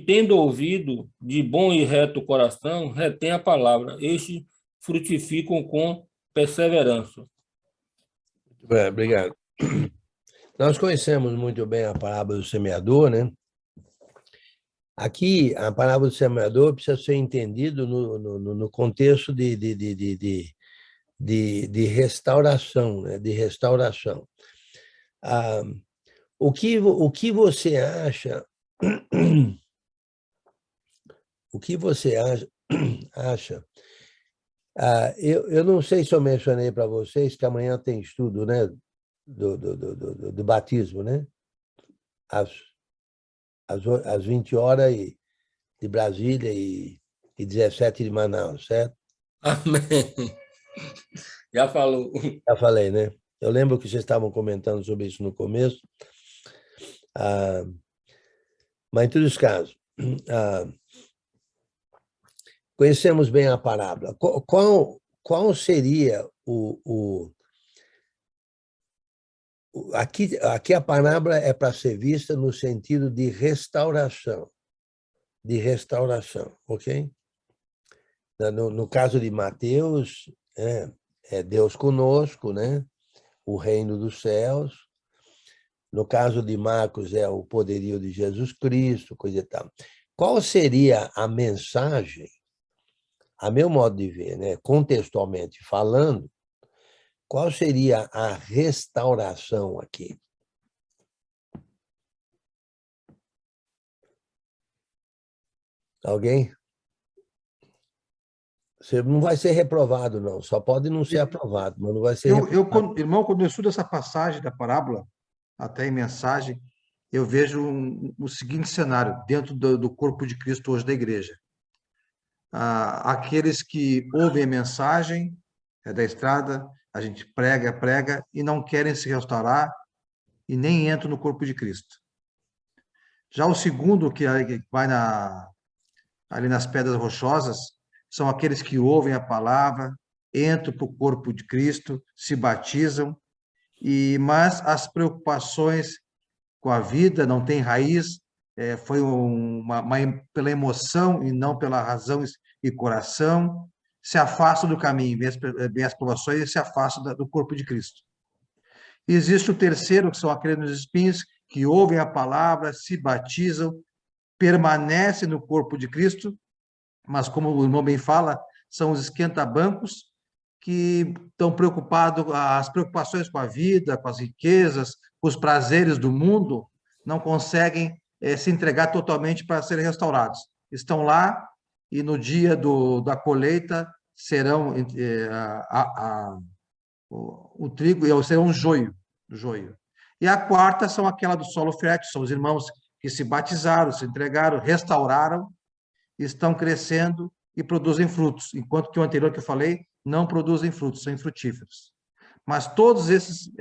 tendo ouvido de bom e reto coração, retêm a palavra. Estes frutificam com perseverança. Bem, obrigado. Nós conhecemos muito bem a parábola do semeador, né? Aqui, a parábola do semeador precisa ser entendido no contexto de restauração, né? De restauração. O que você acha? O que você acha? Eu não sei se eu mencionei para vocês que amanhã tem estudo, né, do batismo, né? Às 20 horas de Brasília e 17 de Manaus, certo? Amém. Já falou. Já falei, né? Eu lembro que vocês estavam comentando sobre isso no começo. Mas, em todos os casos, conhecemos bem a parábola. Qual seria Aqui a parábola é para ser vista no sentido de restauração. De restauração, ok? No caso de Mateus, é Deus conosco, né? O reino dos céus. No caso de Marcos, é o poderio de Jesus Cristo, coisa e tal. Qual seria a mensagem, a meu modo de ver, né? Contextualmente falando, qual seria a restauração aqui? Alguém? Você não vai ser reprovado, não. Só pode não ser aprovado, mas não vai ser reprovado. Irmão, quando eu estudo essa passagem da parábola, até em mensagem, eu vejo o seguinte cenário dentro do corpo de Cristo hoje da igreja. Aqueles que ouvem a mensagem da estrada, a gente prega e não querem se restaurar e nem entram no corpo de Cristo. Já o segundo, que vai ali nas pedras rochosas, são aqueles que ouvem a palavra, entram para o corpo de Cristo, se batizam, mas as preocupações com a vida não têm raiz, foi pela emoção e não pela razão e coração, se afastam do caminho, vem as provações e se afastam do corpo de Cristo. E existe o terceiro, que são aqueles nos espinhos, que ouvem a palavra, se batizam, permanecem no corpo de Cristo, mas como o irmão bem fala, são os esquenta-bancos que estão preocupados, as preocupações com a vida, com as riquezas, com os prazeres do mundo, não conseguem se entregar totalmente para serem restaurados. Estão lá e no dia da colheita serão o trigo, serão o joio. E a quarta são aquela do solo fértil, são os irmãos que se batizaram, se entregaram, restauraram, estão crescendo e produzem frutos, enquanto que o anterior que eu falei não produzem frutos, são infrutíferos. Mas todos esses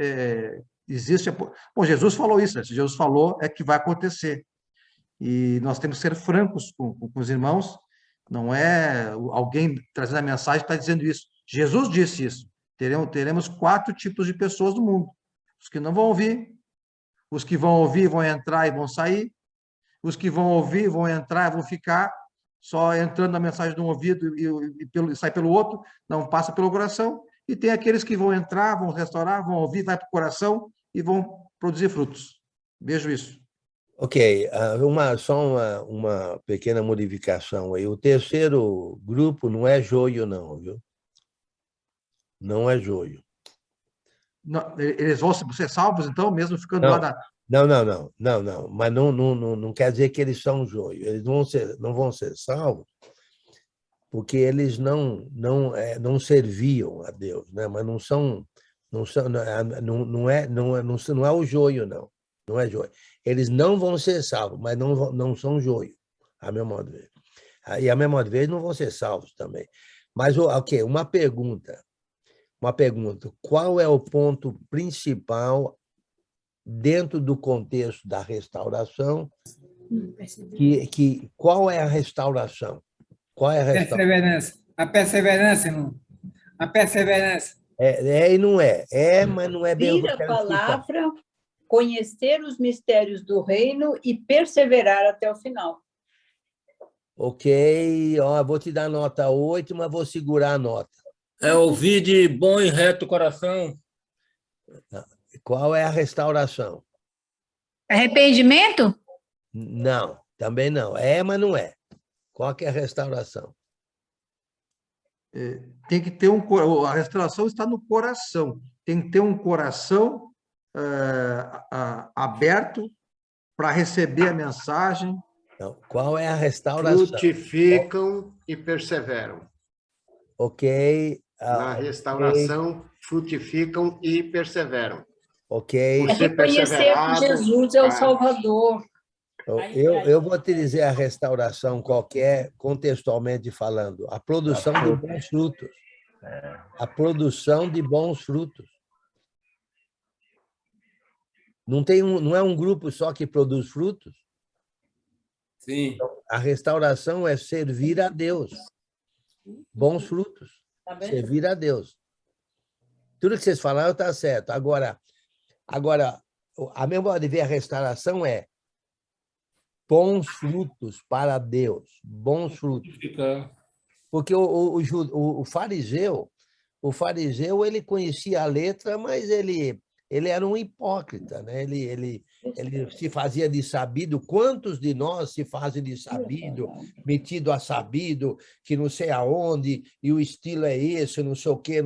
existem. Bom, Jesus falou isso, né? Se Jesus falou, é que vai acontecer. E nós temos que ser francos com os irmãos, não é alguém trazendo a mensagem está dizendo isso. Jesus disse isso. Teremos 4 tipos de pessoas no mundo. Os que não vão ouvir, os que vão ouvir vão entrar e vão sair, os que vão ouvir vão entrar e vão ficar só entrando na mensagem de um ouvido e sai pelo outro, não passa pelo coração, e tem aqueles que vão entrar, vão restaurar, vão ouvir, vai para o coração e vão produzir frutos. Vejo isso. Ok, só uma pequena modificação aí. O terceiro grupo não é joio, não, viu? Não é joio. Não, eles vão ser salvos, então, mesmo ficando Não. lá na... Não. Mas não quer dizer que eles são joio. Eles não vão ser salvos porque eles não serviam a Deus, né? Mas não é o joio, não. Não é joio. Eles não vão ser salvos, mas não são joio, a meu modo de ver. E a meu modo de ver, não vão ser salvos também. Mas, ok, uma pergunta. Qual é o ponto principal dentro do contexto da restauração? Qual é a restauração? Qual é a restauração? Perseverança. A perseverança, irmão. A perseverança. E não é. Mas não é bem o que eu Ouvir a quero explicar. palavra, conhecer os mistérios do reino e perseverar até o final. Ok, vou te dar nota 8, mas vou segurar a nota. É ouvir de bom e reto coração. Qual é a restauração? Arrependimento? Não, também não. Mas não é. Qual que é a restauração? Tem que ter a restauração está no coração. Tem que ter um coração aberto para receber a mensagem. Não. Qual é a restauração? Frutificam e perseveram. Ok. Na restauração, frutificam e perseveram. Ok. É reconhecer que Jesus é o Salvador. Eu vou te dizer a restauração qualquer, contextualmente falando. A produção de bons frutos. A produção de bons frutos. Não é um grupo só que produz frutos? Sim. Então, a restauração é servir a Deus. Bons frutos. Servir a Deus. Tudo que vocês falaram está certo. Agora, a minha modo de ver a restauração é bons frutos para Deus. Bons frutos. Porque o fariseu, ele conhecia a letra, mas ele era um hipócrita, né? Ele se fazia de sabido. Quantos de nós se fazem de sabido, metido a sabido, que não sei aonde, e o estilo é esse, não sei o quê,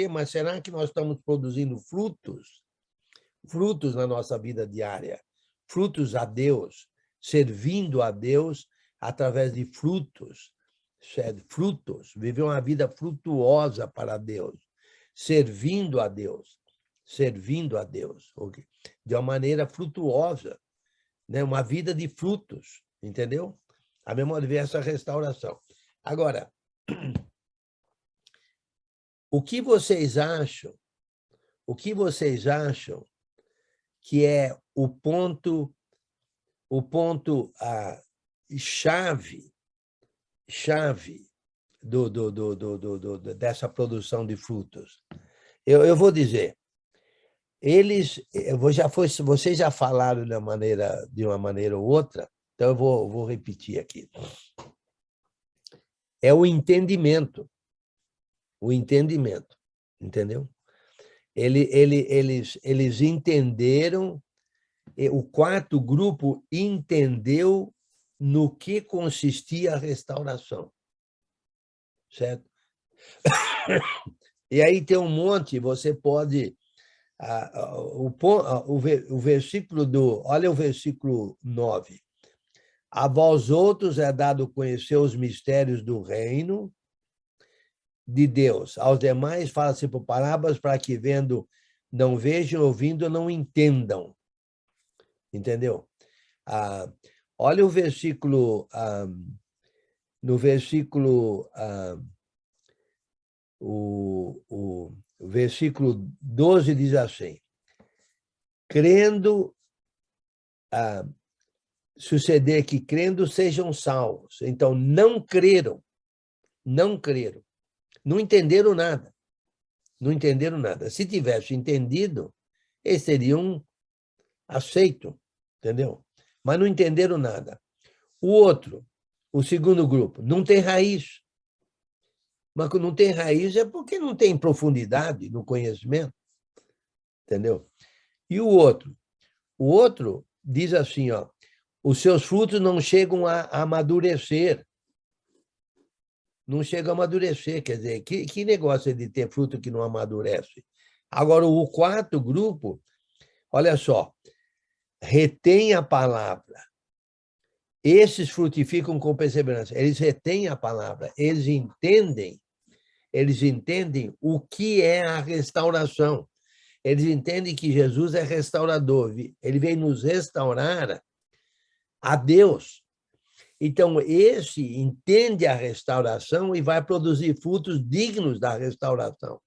mas será que nós estamos produzindo frutos? Frutos na nossa vida diária, frutos a Deus, servindo a Deus através de frutos, viver uma vida frutuosa para Deus, servindo a Deus, de uma maneira frutuosa, né? Uma vida de frutos, entendeu? A memória de ver essa restauração. Agora, o que vocês acham que é o ponto chave dessa produção de frutos? Eu vou dizer, vocês já falaram de uma maneira ou outra, então eu vou repetir aqui. É o entendimento, entendeu? Eles entenderam, o quarto grupo entendeu no que consistia a restauração, certo? E aí tem um monte, você pode... O versículo olha o versículo 9. A vós outros é dado conhecer os mistérios do reino de Deus. Aos demais fala-se por parábolas para que vendo não vejam, ouvindo não entendam. Entendeu? Olha o versículo, no versículo, o versículo 12 diz assim: crendo, suceder que crendo sejam salvos. Então, não creram, não entenderam nada. Se tivesse entendido, eles teriam aceito, entendeu? Mas não entenderam nada. O segundo grupo, não tem raiz. Mas não tem raiz é porque não tem profundidade no conhecimento, entendeu? E o outro diz assim, os seus frutos não chegam a amadurecer. não chega a amadurecer. Quer dizer, que negócio é de ter fruto que não amadurece? Agora, o quarto grupo, olha só, retém a palavra. Esses frutificam com perseverança. Eles retêm a palavra, eles entendem o que é a restauração. Eles entendem que Jesus é restaurador, ele vem nos restaurar a Deus. Então, esse entende a restauração e vai produzir frutos dignos da restauração.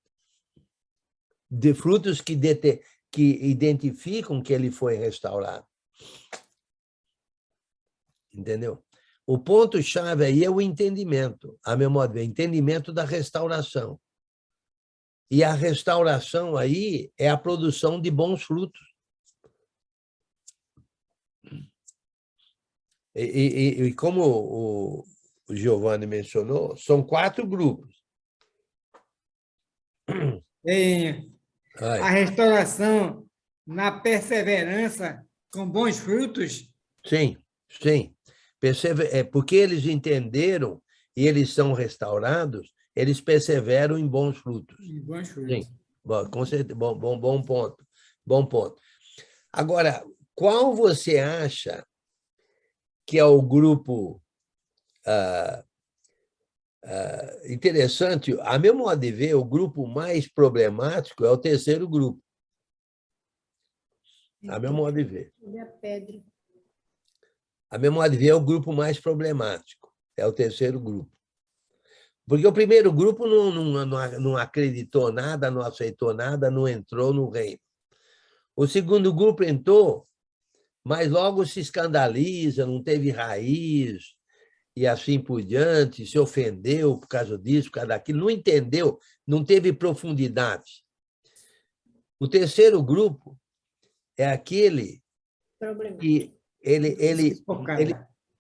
De frutos que identificam que ele foi restaurado. Entendeu? O ponto-chave aí é o entendimento, a meu modo de ver, entendimento da restauração. E a restauração aí é a produção de bons frutos. E como o Giovanni mencionou, são 4 grupos. A restauração na perseverança com bons frutos? Sim, sim. Porque eles entenderam e eles são restaurados, eles perseveram em bons frutos. Em bons frutos. Sim, com certeza, bom ponto. Bom ponto. Agora, qual você acha que é o grupo interessante? A meu modo de ver, o grupo mais problemático é o terceiro grupo. A meu modo de ver. Olha a pedra. A meu modo de ver, é o grupo mais problemático. É o terceiro grupo. Porque o primeiro grupo não acreditou nada, não aceitou nada, não entrou no reino. O segundo grupo entrou, mas logo se escandaliza, não teve raiz, e assim por diante, se ofendeu por causa disso, por causa daquilo, não entendeu, não teve profundidade. O terceiro grupo é aquele que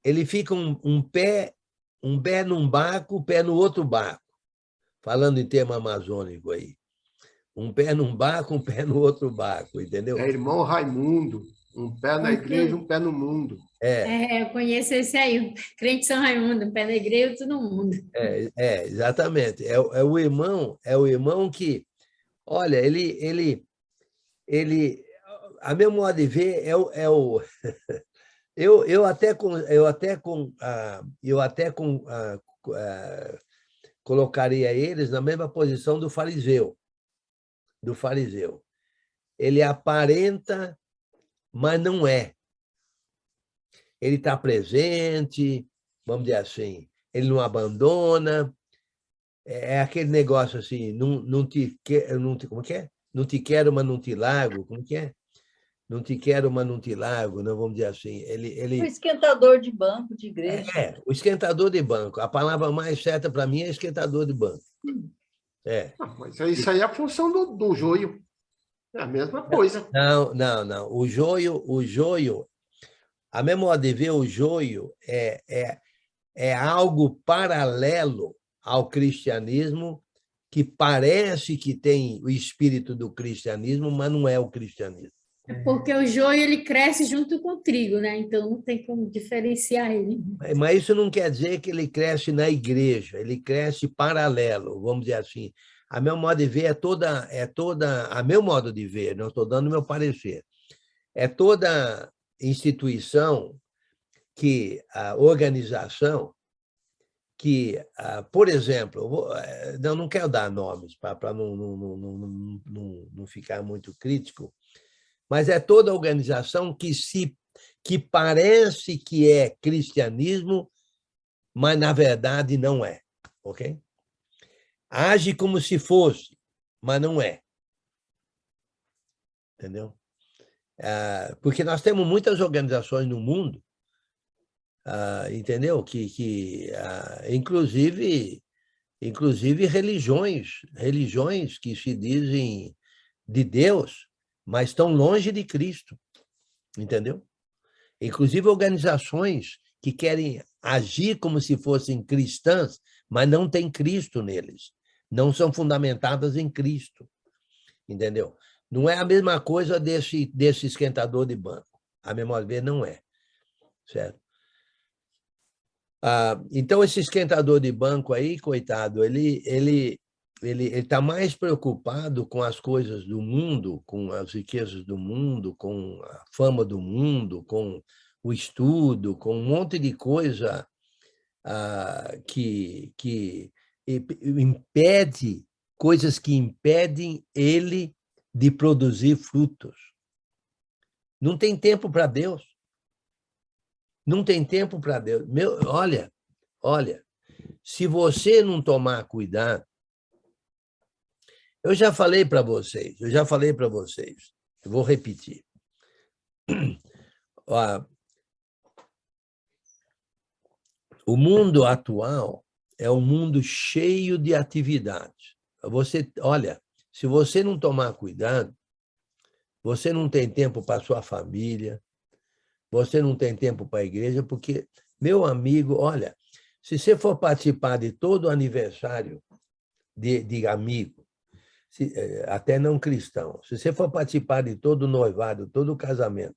ele fica um pé num barco, um pé no outro barco, falando em termo amazônico aí. Um pé num barco, um pé no outro barco, entendeu? É irmão Raimundo, um pé na igreja, um pé no mundo. Eu conheço esse aí, crente São Raimundo, um pé na igreja, outro no mundo. Exatamente. É o irmão que, olha, ele a meu modo de ver, eu até colocaria eles na mesma posição do fariseu. Ele aparenta, mas não é. Ele está presente, vamos dizer assim, ele não abandona. É aquele negócio assim, como que é? Não te quero, mas não te largo. Como que é? Não te quero, mas não te largo, não vamos dizer assim. O esquentador de banco de igreja. O esquentador de banco. A palavra mais certa para mim é esquentador de banco. Mas isso aí é a função do joio. É a mesma coisa. Não. O joio, a meu modo de ver, o joio é algo paralelo ao cristianismo, que parece que tem o espírito do cristianismo, mas não é o cristianismo. Porque o joio ele cresce junto com o trigo, né? Então não tem como diferenciar ele. Mas isso não quer dizer que ele cresce na igreja, ele cresce paralelo, vamos dizer assim. A meu modo de ver a meu modo de ver, não estou dando meu parecer. É toda instituição a organização que, por exemplo, não quero dar nomes para não ficar muito crítico, mas é toda organização que parece que é cristianismo, mas na verdade não é, ok? Age como se fosse, mas não é. Entendeu? Porque nós temos muitas organizações no mundo, entendeu? Inclusive religiões que se dizem de Deus, mas estão longe de Cristo, entendeu? Inclusive organizações que querem agir como se fossem cristãs, mas não tem Cristo neles, não são fundamentadas em Cristo, entendeu? Não é a mesma coisa desse esquentador de banco, a meu modo de ver não é, certo? Então, esse esquentador de banco aí, coitado, ele está mais preocupado com as coisas do mundo, com as riquezas do mundo, com a fama do mundo, com o estudo, com um monte de coisa que impede, coisas que impedem ele de produzir frutos. Não tem tempo para Deus. Não tem tempo para Deus. Olha, se você não tomar cuidado, eu já falei para vocês, eu vou repetir. O mundo atual é um mundo cheio de atividades. Olha, se você não tomar cuidado, você não tem tempo para sua família, você não tem tempo para a igreja, porque, meu amigo, olha, se você for participar de todo o aniversário de amigo, até não cristão, se você for participar de todo o noivado, todo o casamento,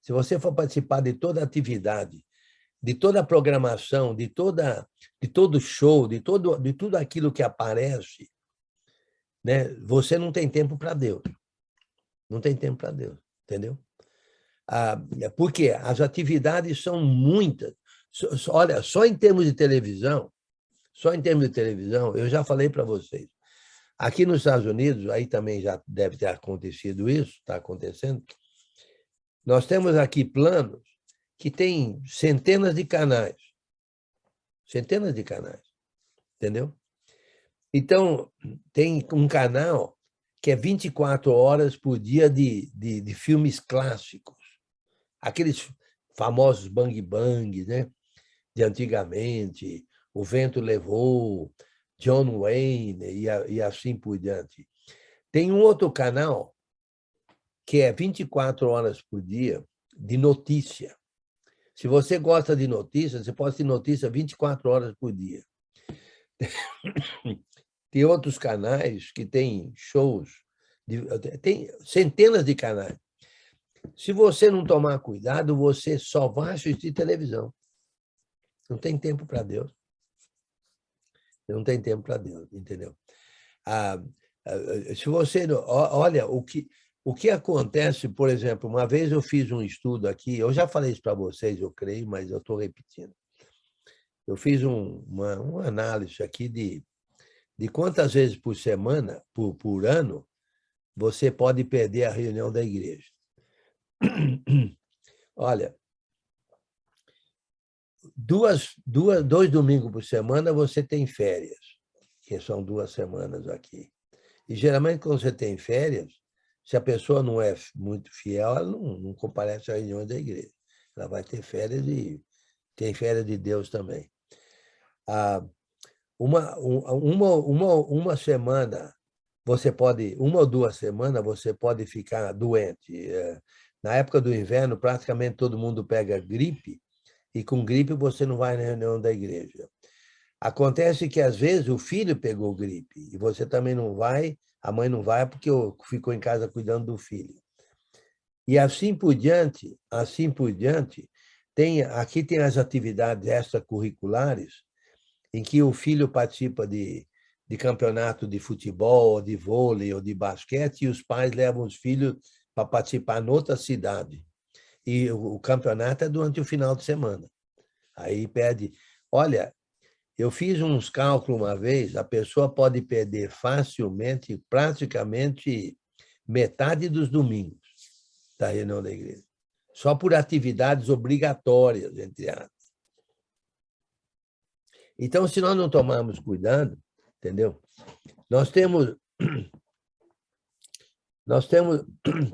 se você for participar de toda a atividade, de toda a programação, de todo show, de tudo aquilo que aparece, né, você não tem tempo para Deus. Não tem tempo para Deus, entendeu? Porque as atividades são muitas. Olha, só em termos de televisão, eu já falei para vocês. Aqui nos Estados Unidos, aí também já deve ter acontecido isso, está acontecendo. Nós temos aqui planos que têm centenas de canais. Centenas de canais, entendeu? Então, tem um canal que é 24 horas por dia de filmes clássicos. Aqueles famosos Bang Bang, né? De antigamente, O Vento Levou, John Wayne e assim por diante. Tem um outro canal que é 24 horas por dia de notícia. Se você gosta de notícias, você pode ter notícia 24 horas por dia. Tem outros canais que têm shows, tem centenas de canais. Se você não tomar cuidado, você só vai assistir televisão. Não tem tempo para Deus. Não tem tempo para Deus, entendeu? Se você... Olha, o que acontece, por exemplo, uma vez eu fiz um estudo aqui, eu já falei isso para vocês, eu creio, mas eu estou repetindo. Eu fiz uma análise aqui de quantas vezes por semana, por ano, você pode perder a reunião da igreja. Olha, 2 domingos por semana você tem férias, que são 2 semanas aqui. E, geralmente, quando você tem férias, se a pessoa não é muito fiel, ela não comparece à reunião da igreja. Ela vai ter férias e tem férias de Deus também. Uma semana, você pode, 1 ou 2 semanas, você pode ficar doente. Na época do inverno, praticamente todo mundo pega gripe, e com gripe você não vai na reunião da igreja. Acontece que, às vezes, o filho pegou gripe, e você também não vai, a mãe não vai porque ficou em casa cuidando do filho. E assim por diante, aqui tem as atividades extracurriculares, em que o filho participa de campeonato de futebol, de vôlei ou de basquete, e os pais levam os filhos para participar noutra cidade. E o campeonato é durante o final de semana. Aí perde... Olha, eu fiz uns cálculos uma vez, a pessoa pode perder facilmente, praticamente, metade dos domingos da reunião da igreja. Só por atividades obrigatórias, entre aspas. Então, se nós não tomarmos cuidado, entendeu?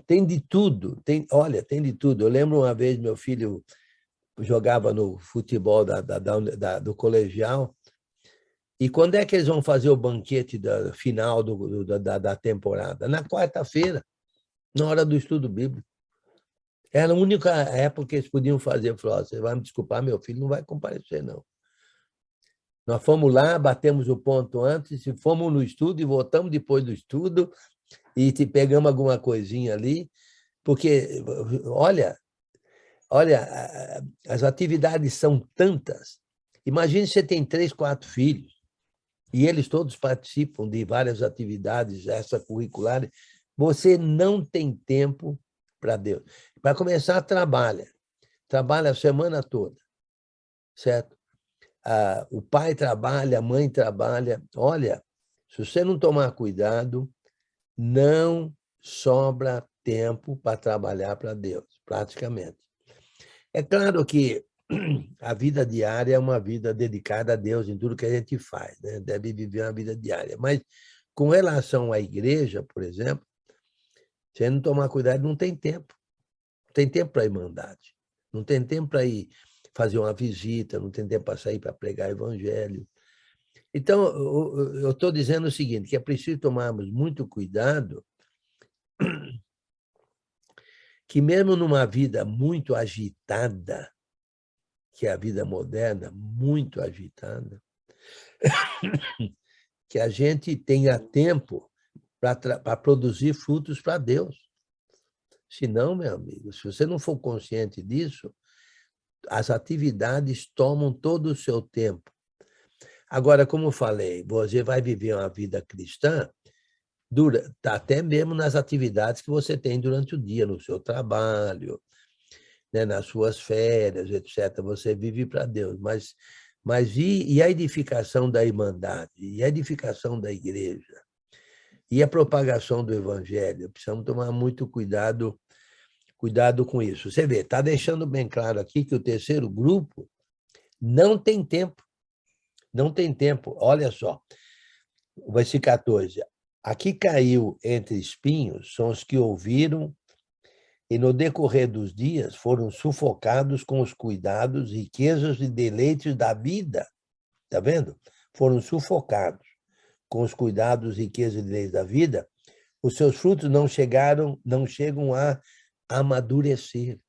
Tem de tudo, olha, tem de tudo. Eu lembro uma vez, meu filho jogava no futebol do colegial, e quando é que eles vão fazer o banquete final da temporada? Na quarta-feira, na hora do estudo bíblico. Era a única época que eles podiam fazer. Eu falei, você vai me desculpar, meu filho não vai comparecer, não. Nós fomos lá, batemos o ponto antes, fomos no estudo e voltamos depois do estudo e pegamos alguma coisinha ali, porque, olha, as atividades são tantas Imagine você tem 3, 4 filhos, e eles todos participam de várias atividades extracurriculares. Você não tem tempo para Deus. Para começar, trabalha a semana toda, certo? O pai trabalha, a mãe trabalha. Olha, se você não tomar cuidado, não sobra tempo para trabalhar para Deus, praticamente. É claro que a vida diária é uma vida dedicada a Deus em tudo que a gente faz, né? Deve viver uma vida diária. Mas, com relação à igreja, por exemplo, se a gente não tomar cuidado, não tem tempo. Não tem tempo para a irmandade. Não tem tempo para ir fazer uma visita, não tem tempo para sair para pregar evangelho. Então, eu estou dizendo o seguinte, que é preciso tomarmos muito cuidado, que mesmo numa vida muito agitada, que é a vida moderna, muito agitada, que a gente tenha tempo para produzir frutos para Deus. Senão, meu amigo, se você não for consciente disso, as atividades tomam todo o seu tempo. Agora, como eu falei, você vai viver uma vida cristã até mesmo nas atividades que você tem durante o dia, no seu trabalho, né, nas suas férias, etc. Você vive para Deus. Mas e a edificação da irmandade? E a edificação da igreja? E a propagação do evangelho? Precisamos tomar muito cuidado com isso. Você vê, está deixando bem claro aqui que o terceiro grupo não tem tempo. Não tem tempo. Olha só, o versículo 14. Aqui caiu entre espinhos são os que ouviram e, no decorrer dos dias, foram sufocados com os cuidados, riquezas e deleites da vida. Está vendo? Foram sufocados com os cuidados, riquezas e deleites da vida. Os seus frutos não chegam a amadurecer.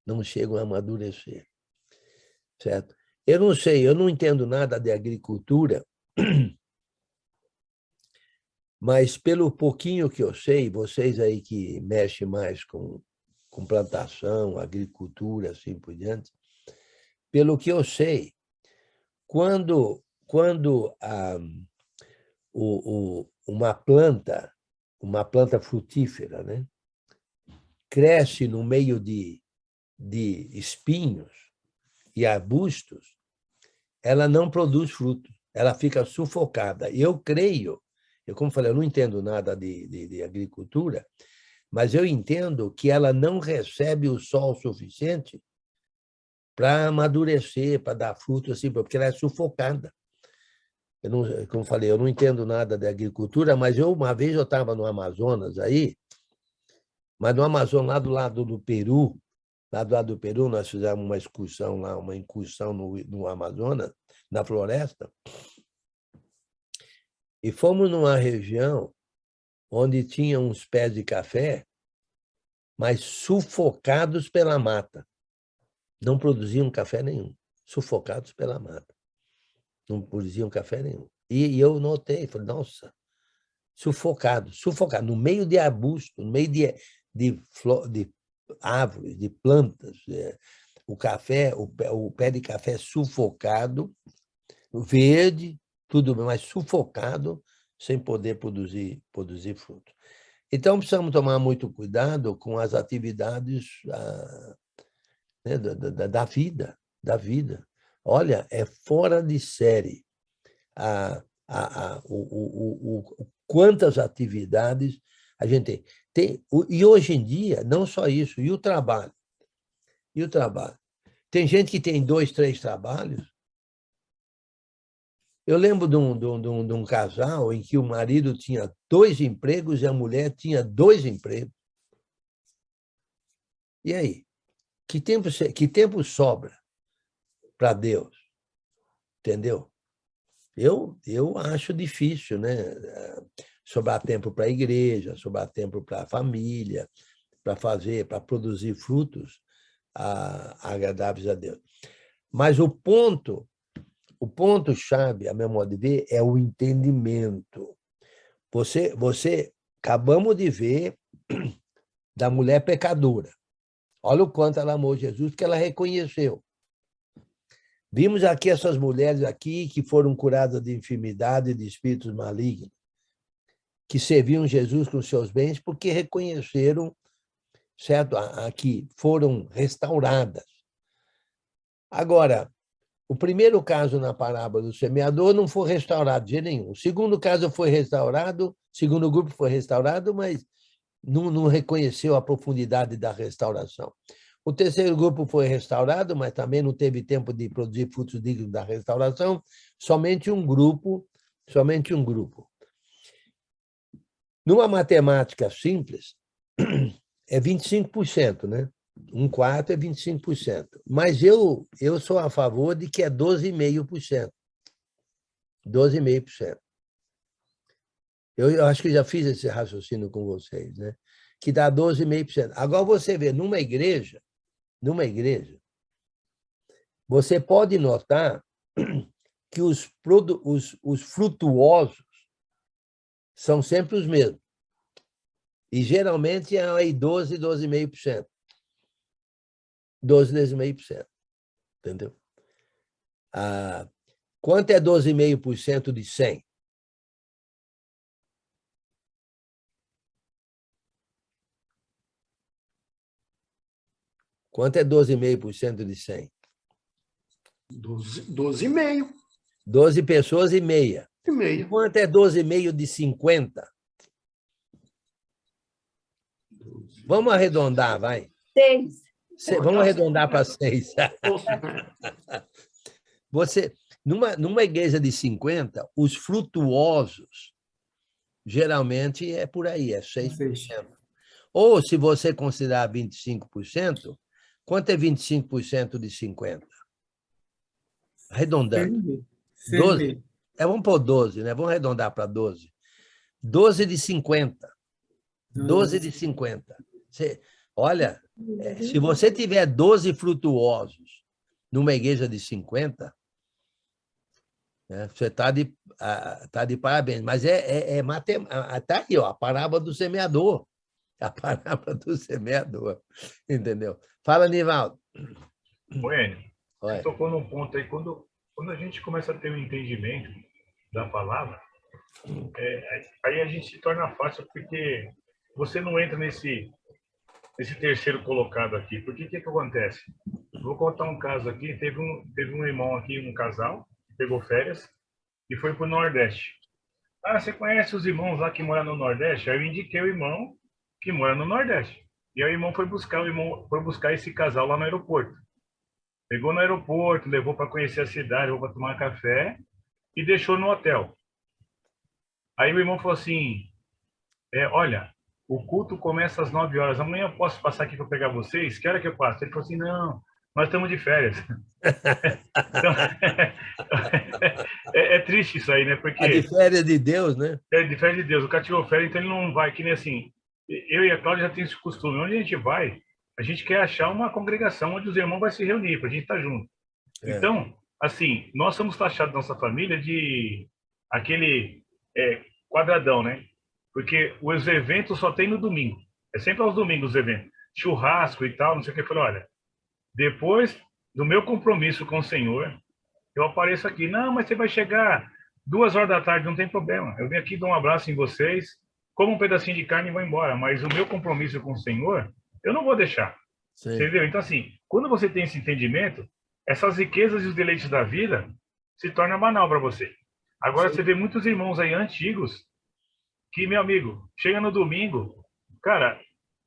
Não chegam a amadurecer. Certo? Eu não sei, eu não entendo nada de agricultura, mas pelo pouquinho que eu sei, vocês aí que mexem mais com plantação, agricultura, assim por diante, pelo que eu sei, quando uma planta frutífera, né, cresce no meio de espinhos e arbustos, ela não produz fruto, ela fica sufocada. Eu creio, como falei, eu não entendo nada de agricultura, mas eu entendo que ela não recebe o sol suficiente para amadurecer, para dar fruto, assim, porque ela é sufocada. Como falei, eu não entendo nada de agricultura, mas uma vez eu estava no Amazonas aí, mas no Amazonas, lá do lado do Peru, nós fizemos uma excursão lá, uma incursão no Amazonas, na floresta, e fomos numa região onde tinha uns pés de café, mas sufocados pela mata. Não produziam café nenhum, sufocados pela mata. Não produziam café nenhum. E eu notei, falei, nossa, sufocado, no meio de arbusto, no meio de árvores, de plantas, o pé de café sufocado, verde, tudo bem, mas sufocado, sem poder produzir fruto. Então, precisamos tomar muito cuidado com as atividades né, da vida. Olha, é fora de série quantas atividades a gente tem. E hoje em dia, não só isso, e o trabalho? Tem gente que tem 2, 3 trabalhos. Eu lembro de um casal em que o marido tinha 2 empregos e a mulher tinha 2 empregos. E aí? Que tempo sobra para Deus? Entendeu? Eu acho difícil, né? Sobrar tempo para a igreja, sobrar tempo para a família, para produzir frutos agradáveis a Deus. Mas o ponto-chave, a meu modo de ver, é o entendimento. Acabamos de ver da mulher pecadora. Olha o quanto ela amou Jesus, porque ela reconheceu. Vimos aqui essas mulheres aqui que foram curadas de enfermidade e de espíritos malignos, que serviam Jesus com seus bens porque reconheceram, certo? Aqui foram restauradas. Agora, o primeiro caso na parábola do semeador não foi restaurado de jeito nenhum. O segundo caso foi restaurado, o segundo grupo foi restaurado, mas não reconheceu a profundidade da restauração. O terceiro grupo foi restaurado, mas também não teve tempo de produzir frutos dignos da restauração. Somente um grupo. Numa matemática simples, é 25%, né? 1/4 é 25%. Mas eu sou a favor de que é 12,5%. 12,5%. Eu acho que já fiz esse raciocínio com vocês, né? Que dá 12,5%. Agora você vê, numa igreja, você pode notar que os frutuosos são sempre os mesmos. E geralmente é aí 12,5%. 12,5%. Entendeu? Quanto é 12,5% de 100? Quanto é 12,5% de 100? 12,5. 12 pessoas e meia. E meia. E quanto é 12,5 de 50? Vamos arredondar, vai. 6. Vamos arredondar para 6. Você, numa igreja de 50, os frutuosos, geralmente é por aí, é 6%. Ou, se você considerar 25%, quanto é 25% de 50? Arredondando. 12. Vamos pôr 12, né? Vamos arredondar para 12. 12 de 50. 12 de 50. Olha, se você tiver 12 frutuosos numa igreja de 50, né, você está de parabéns. Mas matemática. Está aí, ó, a parábola do semeador. A parábola do semeador. Entendeu? Fala, Nivaldo. Bueno, você tocou num ponto aí, quando a gente começa a ter um entendimento da palavra, aí a gente se torna fácil, porque você não entra nesse terceiro colocado aqui. Porque o que acontece? Vou contar um caso aqui. Teve um irmão aqui, um casal, que pegou férias e foi para o Nordeste. Você conhece os irmãos lá que moram no Nordeste? Aí eu indiquei o irmão que mora no Nordeste. E aí o irmão foi buscar esse casal lá no aeroporto. Pegou no aeroporto, levou para conhecer a cidade, levou para tomar café e deixou no hotel. Aí o irmão falou assim, olha, o culto começa às 9 horas, amanhã eu posso passar aqui para pegar vocês? Que hora que eu passo? Ele falou assim, não, nós estamos de férias. Então, é triste isso aí, né? Porque de férias de Deus, né? É de férias de Deus. O cara tirou férias, então ele não vai, que nem assim. Eu e a Cláudia já temos esse costume. Onde a gente vai, a gente quer achar uma congregação onde os irmãos vão se reunir, para a gente estar junto. Então, assim, nós somos taxados, nossa família, de aquele quadradão, né? Porque os eventos só tem no domingo. É sempre aos domingos os eventos. Churrasco e tal, não sei o que. Eu falei, olha, depois do meu compromisso com o Senhor, eu apareço aqui. Não, mas você vai chegar 2 horas da tarde, não tem problema. Eu venho aqui, dou um abraço em vocês, como um pedacinho de carne e vou embora. Mas o meu compromisso com o Senhor, eu não vou deixar. Sim. Entendeu? Então, assim, quando você tem esse entendimento, essas riquezas e os deleites da vida se tornam banal para você. Agora, sim, você vê muitos irmãos aí antigos que, meu amigo, chega no domingo, cara,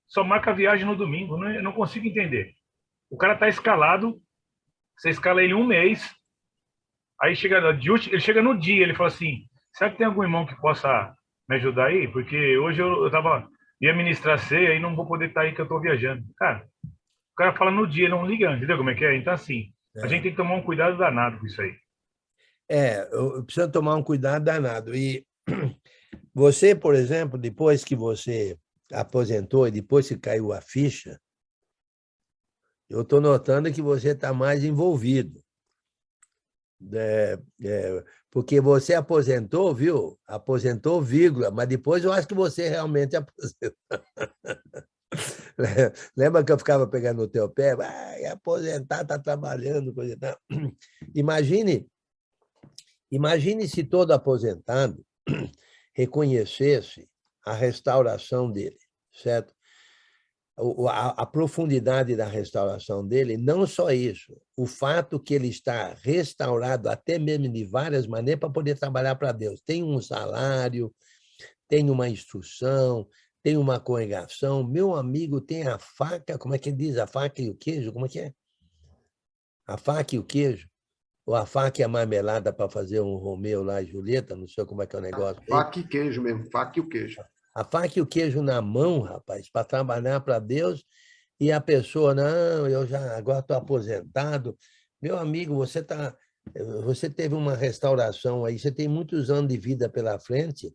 só marca a viagem no domingo. Eu não consigo entender. O cara tá escalado, você escala ele 1 mês, aí ele chega no dia, ele fala assim, será que tem algum irmão que possa me ajudar aí? Porque hoje eu ia ministrar ceia e não vou poder estar aí que eu estou viajando. Cara, o cara fala no dia, não liga, entendeu como é que é? Então, assim, a gente tem que tomar um cuidado danado com isso aí. Eu preciso tomar um cuidado danado. E você, por exemplo, depois que você aposentou e depois que caiu a ficha, eu estou notando que você está mais envolvido. Porque você aposentou, viu? Aposentou, vírgula, mas depois eu acho que você realmente aposentou. Lembra que eu ficava pegando no teu pé? É aposentar, está trabalhando, coisa e tal. Imagine se todo aposentado reconhecesse a restauração dele, certo? A profundidade da restauração dele, não só isso, o fato que ele está restaurado até mesmo de várias maneiras para poder trabalhar para Deus. Tem um salário, tem uma instrução, tem uma congregação. Meu amigo tem a faca, como é que ele diz? A faca e o queijo? Como é que é? A faca e o queijo? Ou a faca e a marmelada para fazer um Romeu lá e Julieta? Não sei como é que é o negócio. Faca e queijo mesmo, faca e o queijo. A faca e o queijo na mão, rapaz, para trabalhar para Deus, e a pessoa, não, eu já agora estou aposentado. Meu amigo, você teve uma restauração aí, você tem muitos anos de vida pela frente,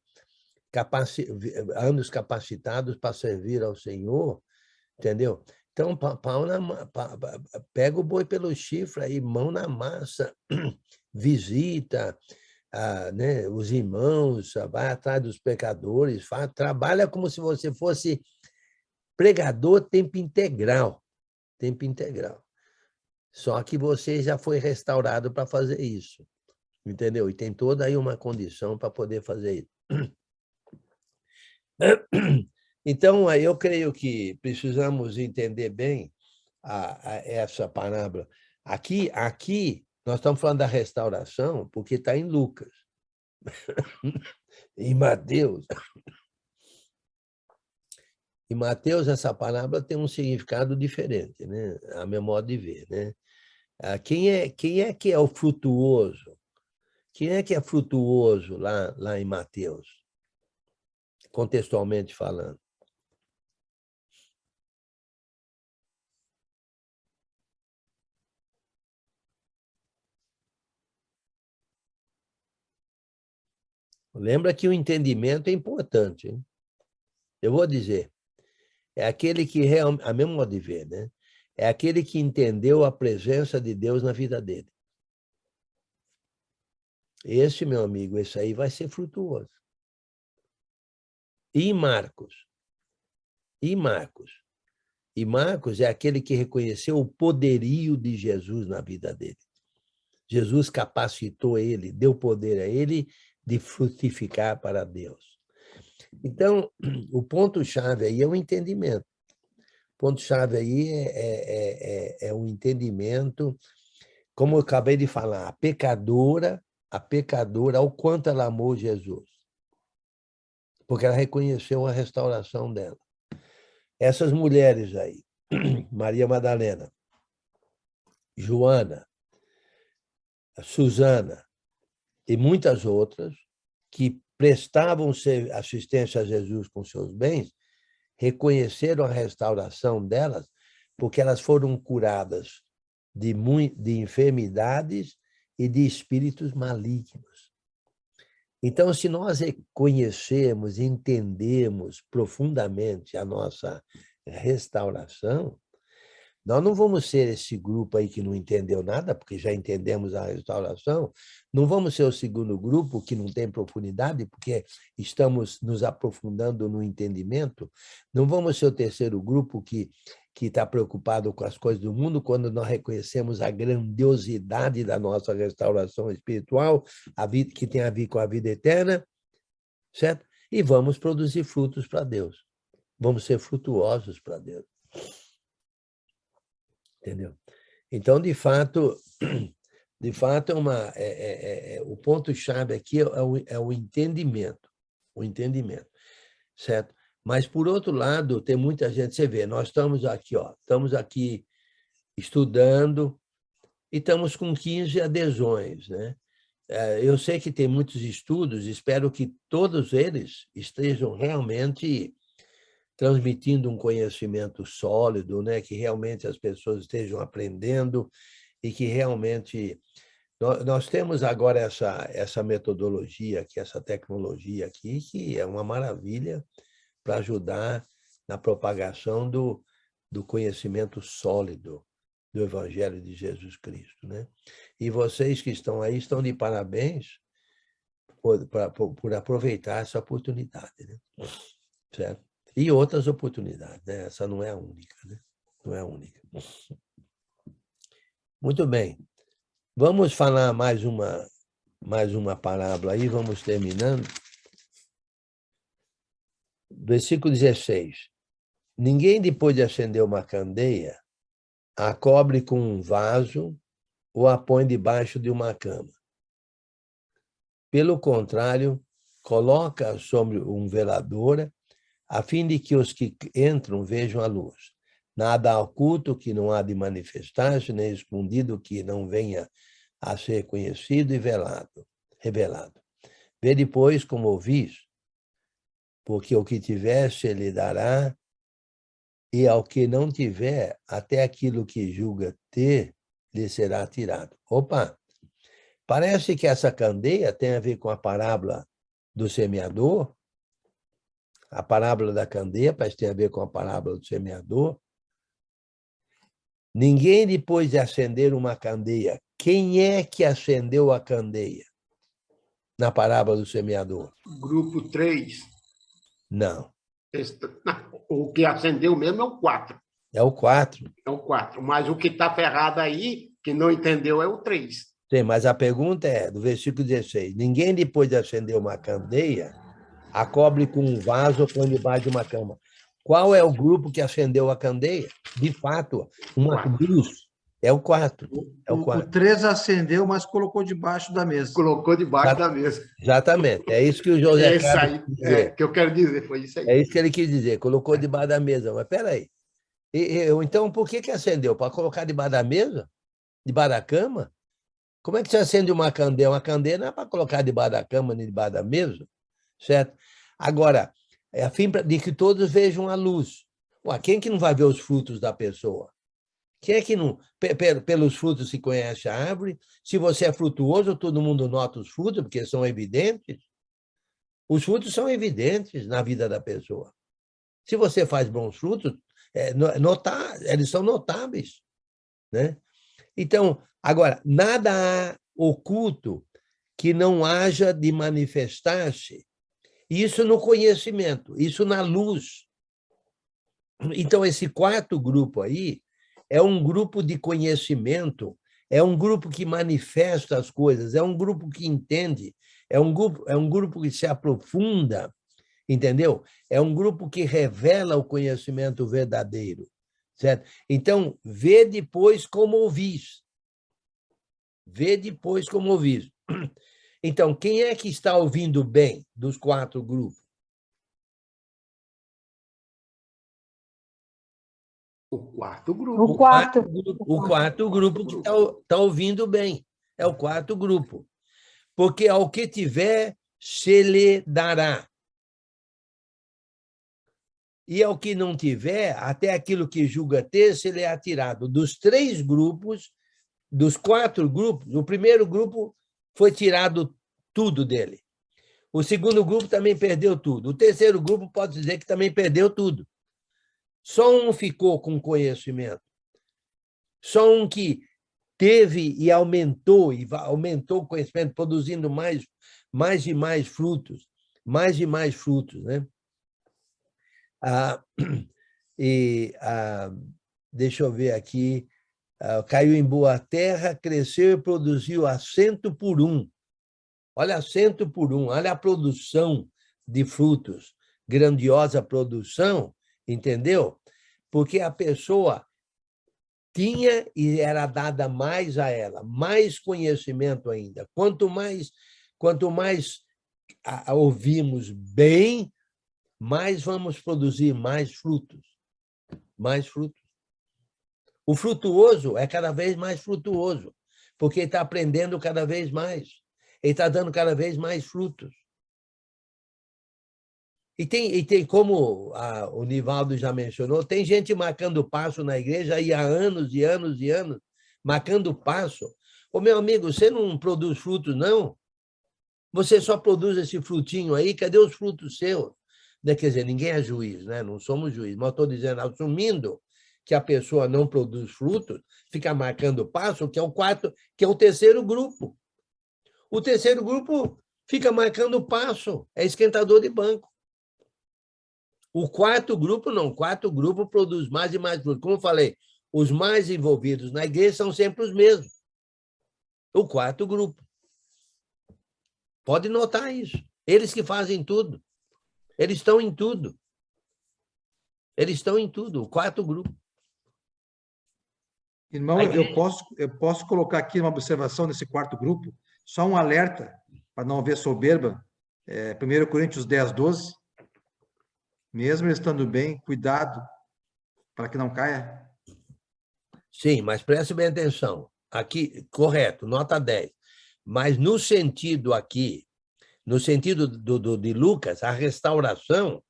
anos capacitados para servir ao Senhor, entendeu? Então, pega o boi pelo chifre aí, mão na massa, visita, né, os irmãos, vai atrás dos pecadores, trabalha como se você fosse pregador tempo integral. Só que você já foi restaurado para fazer isso, entendeu? E tem toda aí uma condição para poder fazer isso. Então, aí eu creio que precisamos entender bem essa parábola. Aqui nós estamos falando da restauração porque está em Lucas. Em Mateus, essa parábola tem um significado diferente, né? A meu modo de ver, né? Quem é que é o frutuoso? Quem é que é frutuoso lá em Mateus, contextualmente falando? Lembra que o entendimento é importante, hein? Eu vou dizer, é aquele que realmente, a meu modo de ver, né? É aquele que entendeu a presença de Deus na vida dele. Esse, meu amigo, esse aí vai ser frutuoso. E Marcos? Marcos é aquele que reconheceu o poderio de Jesus na vida dele. Jesus capacitou ele, deu poder a ele de frutificar para Deus. Então, o ponto-chave aí é o entendimento. O ponto-chave aí é o entendimento, como eu acabei de falar, a pecadora, ao quanto ela amou Jesus. Porque ela reconheceu a restauração dela. Essas mulheres aí, Maria Madalena, Joana, Susana e muitas outras, que prestavam assistência a Jesus com seus bens, reconheceram a restauração delas, porque elas foram curadas de enfermidades e de espíritos malignos. Então, se nós reconhecemos, entendemos profundamente a nossa restauração, nós não vamos ser esse grupo aí que não entendeu nada, porque já entendemos a restauração, não vamos ser o segundo grupo que não tem profundidade, porque estamos nos aprofundando no entendimento, não vamos ser o terceiro grupo que está preocupado com as coisas do mundo, quando nós reconhecemos a grandiosidade da nossa restauração espiritual, que tem a ver com a vida eterna, certo? E vamos produzir frutos para Deus. Vamos ser frutuosos para Deus. Entendeu? Então, de fato, o ponto-chave aqui é o entendimento, certo? Mas, por outro lado, tem muita gente, você vê, nós estamos aqui estudando e estamos com 15 adesões, né? Eu sei que tem muitos estudos, espero que todos eles estejam realmente transmitindo um conhecimento sólido, né? Que realmente as pessoas estejam aprendendo e que realmente... Nós temos agora essa metodologia, essa tecnologia aqui, que é uma maravilha para ajudar na propagação do conhecimento sólido do Evangelho de Jesus Cristo, né? E vocês que estão aí estão de parabéns por aproveitar essa oportunidade, né? Certo? E outras oportunidades, né? Essa não é a única, né? Não é a única. Muito bem. Vamos falar mais uma parábola aí, vamos terminando. Versículo 16. Ninguém, depois de acender uma candeia, a cobre com um vaso ou a põe debaixo de uma cama. Pelo contrário, coloca sobre um velador, a fim de que os que entram vejam a luz. Nada oculto que não há de manifestar-se, nem escondido que não venha a ser conhecido e revelado. Vê depois como ouvis, porque o que tiver se lhe dará, e ao que não tiver, até aquilo que julga ter, lhe será tirado. Opa! Parece que essa candeia tem a ver com a parábola do semeador. A parábola da candeia parece ter a ver com a parábola do semeador. Ninguém, depois de acender uma candeia, quem é que acendeu a candeia na parábola do semeador? Grupo 3. Não. O que acendeu mesmo é o 4. É o 4. É o 4. Mas o que está ferrado aí, que não entendeu, é o 3. Sim, mas a pergunta é, do versículo 16, ninguém, depois de acender uma candeia, a cobre com um vaso ou põe debaixo de uma cama. Qual é o grupo que acendeu a candeia? De fato, uma luz. É o 4. É o 4. O 3 acendeu, mas colocou debaixo da mesa. Colocou debaixo da mesa. Exatamente. É isso que o José Carlos quis dizer. Que eu quero dizer, foi isso aí. É isso que ele quis dizer, colocou debaixo da mesa. Mas peraí. Então, por que acendeu? Para colocar debaixo da mesa? Debaixo da cama? Como é que você acende uma candeia? Uma candeia não é para colocar debaixo da cama nem debaixo da mesa, certo? Agora, é a fim de que todos vejam a luz. Ué, quem que não vai ver os frutos da pessoa? Quem é que não... Pelos frutos se conhece a árvore. Se você é frutuoso, todo mundo nota os frutos, porque são evidentes. Os frutos são evidentes na vida da pessoa. Se você faz bons frutos, eles são notáveis, né? Então, agora, nada há oculto que não haja de manifestar-se. Isso no conhecimento, isso na luz. Então, esse 4 grupo aí é um grupo de conhecimento, é um grupo que manifesta as coisas, é um grupo que entende, é um grupo que se aprofunda, entendeu? É um grupo que revela o conhecimento verdadeiro, certo? Então, vê depois como ouvis. Vê depois como ouvis. Então, quem é que está ouvindo bem dos 4 grupos? O 4 grupo. O 4. O 4 grupo que está ouvindo bem. É o 4 grupo. Porque ao que tiver, se lhe dará. E ao que não tiver, até aquilo que julga ter, se lhe é tirado. Dos 3 grupos, dos 4 grupos, o primeiro grupo foi tirado tudo dele. O segundo grupo também perdeu tudo. O terceiro grupo pode dizer que também perdeu tudo. Só um ficou com conhecimento. Só um que teve e aumentou o conhecimento, produzindo mais e mais frutos. Mais e mais frutos, né? Deixa eu ver aqui. Caiu em boa terra, cresceu e produziu a 100 por 1. Olha, 100 por 1. Olha a produção de frutos. Grandiosa produção, entendeu? Porque a pessoa tinha e era dada mais a ela, mais conhecimento ainda. Quanto mais ouvimos bem, mais vamos produzir mais frutos. Mais frutos. O frutuoso é cada vez mais frutuoso, porque ele está aprendendo cada vez mais. Ele está dando cada vez mais frutos. E tem como o Nivaldo já mencionou, tem gente marcando passo na igreja aí há anos e anos e anos, marcando passo. Ô, meu amigo, você não produz frutos, não? Você só produz esse frutinho aí, cadê os frutos seus? Quer dizer, ninguém é juiz, né? Não somos juiz, mas estou dizendo, assumindo que a pessoa não produz frutos, fica marcando passo, que é o terceiro grupo. O terceiro grupo fica marcando passo, é esquentador de banco. O quarto grupo não. O quarto grupo produz mais e mais frutos. Como eu falei, os mais envolvidos na igreja são sempre os mesmos. O quarto grupo. Pode notar isso. Eles que fazem tudo. Eles estão em tudo. Eles estão em tudo. O quarto grupo. Irmão, eu posso colocar aqui uma observação nesse quarto grupo, só um alerta, para não haver soberba. 1 Coríntios 10, 12. Mesmo ele estando bem, cuidado para que não caia. Sim, mas preste bem atenção. Aqui, correto, nota 10. Mas no sentido aqui, no sentido de Lucas, a restauração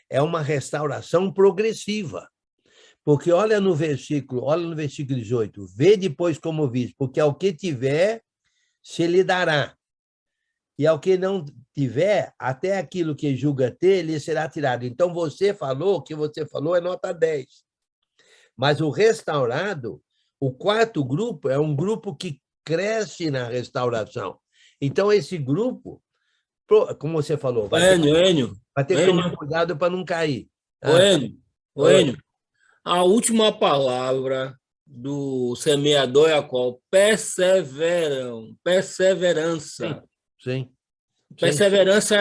é uma restauração progressiva. Porque olha no versículo 18, vê depois como viste, porque ao que tiver, se lhe dará. E ao que não tiver, até aquilo que julga ter, lhe será tirado. Então, o que você falou é nota 10. Mas o restaurado, o quarto grupo, é um grupo que cresce na restauração. Então, esse grupo, como você falou, vai ter que tomar cuidado para não cair. Enio, a última palavra do semeador é a qual? Perseverança. Sim. Perseverança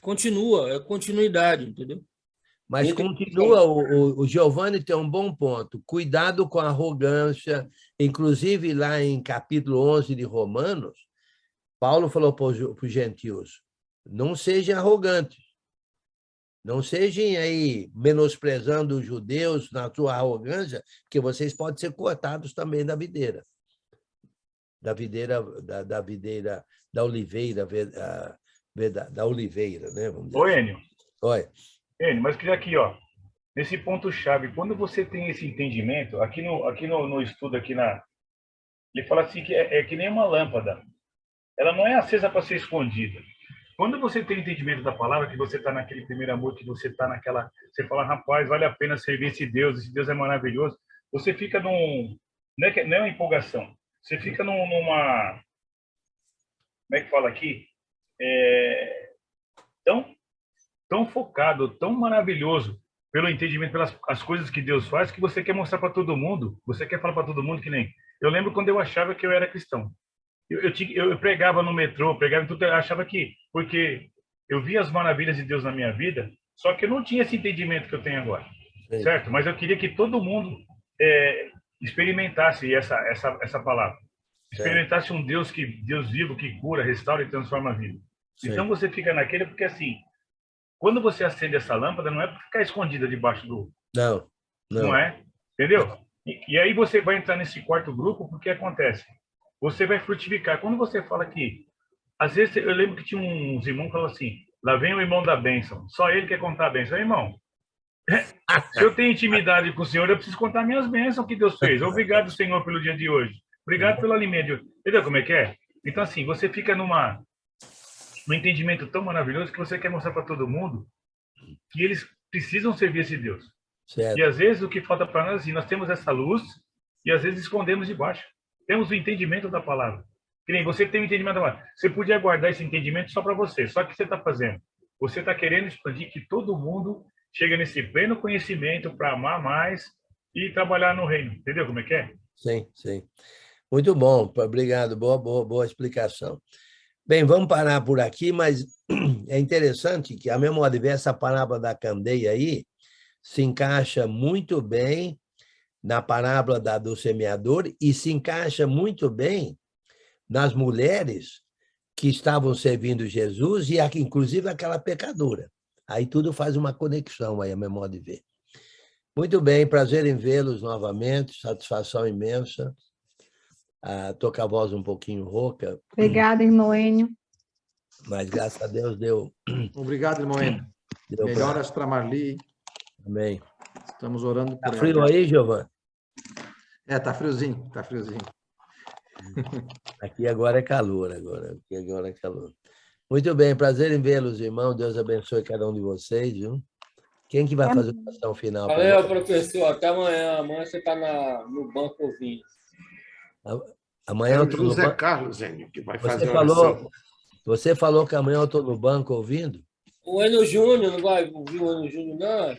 continua, é continuidade, entendeu? Mas continua, o Giovanni tem um bom ponto. Cuidado com a arrogância. Inclusive, lá em capítulo 11 de Romanos, Paulo falou para os gentios, não sejam arrogantes. Não sejam aí menosprezando os judeus na sua arrogância, porque vocês podem ser cortados também da videira. Da oliveira, né? Vamos dizer. Ô, Enio. Oi. Enio, mas que aqui, ó, nesse ponto-chave, quando você tem esse entendimento, aqui no estudo, ele fala assim que é que nem uma lâmpada. Ela não é acesa para ser escondida. Quando você tem entendimento da palavra, que você está naquele primeiro amor, que você está naquela... Você fala, rapaz, vale a pena servir esse Deus é maravilhoso. Você fica num... Não é uma empolgação. Você fica numa... Como é que fala aqui? Tão focado, tão maravilhoso pelo entendimento, pelas as coisas que Deus faz, que você quer mostrar para todo mundo. Você quer falar para todo mundo que nem... Eu lembro quando eu achava que eu era cristão. Eu pregava no metrô, pregava em tudo, eu achava que... Porque eu via as maravilhas de Deus na minha vida, só que eu não tinha esse entendimento que eu tenho agora. Sim. Certo? Mas eu queria que todo mundo experimentasse essa palavra. Experimentasse um Deus vivo, que cura, restaura e transforma a vida. Sim. Então você fica naquele, porque assim, quando você acende essa lâmpada, não é para ficar escondida debaixo do... Não. Não é? Entendeu? E aí você vai entrar nesse quarto grupo, porque acontece... Você vai frutificar. Quando você fala que... Às vezes, eu lembro que tinha uns irmãos que falavam assim, lá vem o irmão da bênção, só ele quer contar a bênção. Irmão, se eu tenho intimidade com o Senhor, eu preciso contar minhas bênçãos que Deus fez. Obrigado, Senhor, pelo dia de hoje. Obrigado pelo alimento de hoje. Entendeu como é que é? Então, assim, você fica num entendimento tão maravilhoso que você quer mostrar para todo mundo que eles precisam servir esse Deus. Certo. E, às vezes, o que falta para nós, assim, nós temos essa luz e, às vezes, escondemos debaixo. Temos o entendimento da palavra. Que nem você tem o entendimento da palavra. Você podia guardar esse entendimento só para você. Só que você está fazendo. Você está querendo expandir que todo mundo chegue nesse pleno conhecimento para amar mais e trabalhar no reino. Entendeu como é que é? Sim. Muito bom. Obrigado. Boa explicação. Bem, vamos parar por aqui, mas é interessante que, a meu modo de ver, essa parábola da candeia aí se encaixa muito bem na parábola do semeador e se encaixa muito bem nas mulheres que estavam servindo Jesus e, inclusive, aquela pecadora. Aí tudo faz uma conexão, aí, a meu modo de ver. Muito bem, prazer em vê-los novamente, satisfação imensa. Estou com a voz um pouquinho rouca. Obrigada, irmão Enio. Mas, graças a Deus, deu... Obrigado, irmão Enio. Melhoras para Marli. Amém. Estamos orando por ela. Está frio aí, Giovanni? Tá friozinho. Aqui agora é calor, Aqui agora é calor. Muito bem, prazer em vê-los, irmão. Deus abençoe cada um de vocês, viu? Quem que vai fazer a oração final? Valeu, professor. Até amanhã. Amanhã você está no banco ouvindo. Amanhã eu estou no José banco. Carlos, Enio, que vai fazer a oração. Você falou que amanhã eu estou no banco ouvindo? O Enio Júnior, não vai ouvir o Enio Júnior, não?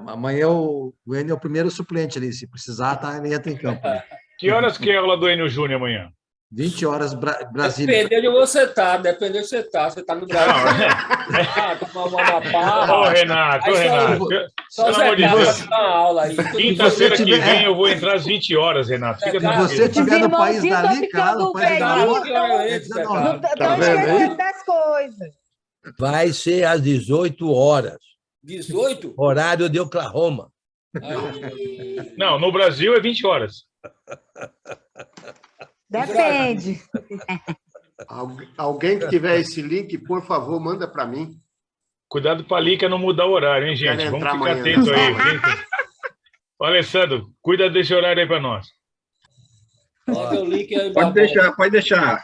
Amanhã o Enio é o primeiro suplente ali. Se precisar, ele entra em campo. Ali. Que horas que é a aula do Enio Júnior amanhã? 20 horas Brasília. Depende de você tá, depende de você tá. Você tá no Brasil. Ô, Renato, Só pelo amor de Deus. Uma aula aí. Quinta-feira que vem eu vou entrar às 20 horas, Renato. Fica Se você estiver no país da Lica, no país da Estão esquecendo das coisas. Vai ser às 18 horas. 18? Horário de Oklahoma. Não, no Brasil é 20 horas. Depende. Alguém que tiver esse link, por favor, manda para mim. Cuidado para a Lica não mudar o horário, hein, gente? Vamos ficar atentos aí. Ô, Alessandro, cuida desse horário aí para nós. Pode deixar.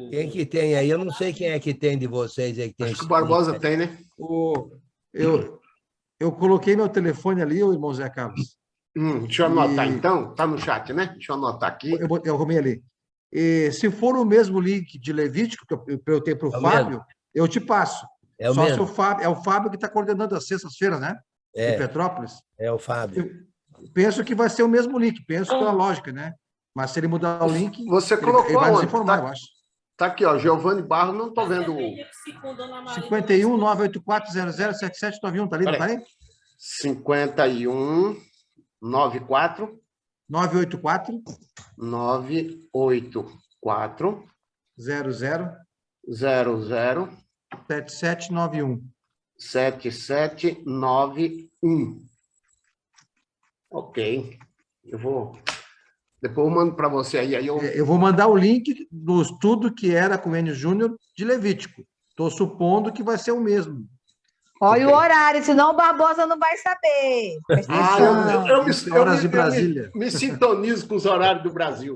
Quem que tem aí? Eu não sei quem é que tem de vocês aí que tem. Acho que o Barbosa tem, né? Eu coloquei meu telefone ali, o irmão Zé Carlos. Deixa eu anotar, então. Está no chat, né? Deixa eu anotar aqui. Eu arrumei ali. E, se for o mesmo link de Levítico que eu tenho para o Fábio, eu te passo. Só se o Fábio, é o Fábio que está coordenando as sextas-feiras, né? Em Petrópolis. É o Fábio. Eu penso que vai ser o mesmo link, penso pela lógica, né? Mas se ele mudar o link, você colocou ele vai nos informar, eu acho. Está aqui, ó, Giovanni Barros, não estou vendo. 51 984 00 7791, tá ali, não tá aí? 51 94 984 984 00 7791. 7791. Ok. Depois eu mando para você aí. Eu vou mandar o link do estudo que era com o Enio Júnior de Levítico. Estou supondo que vai ser o mesmo. Olha o horário, senão o Barbosa não vai saber. Eu me sintonizo com os horários do Brasil.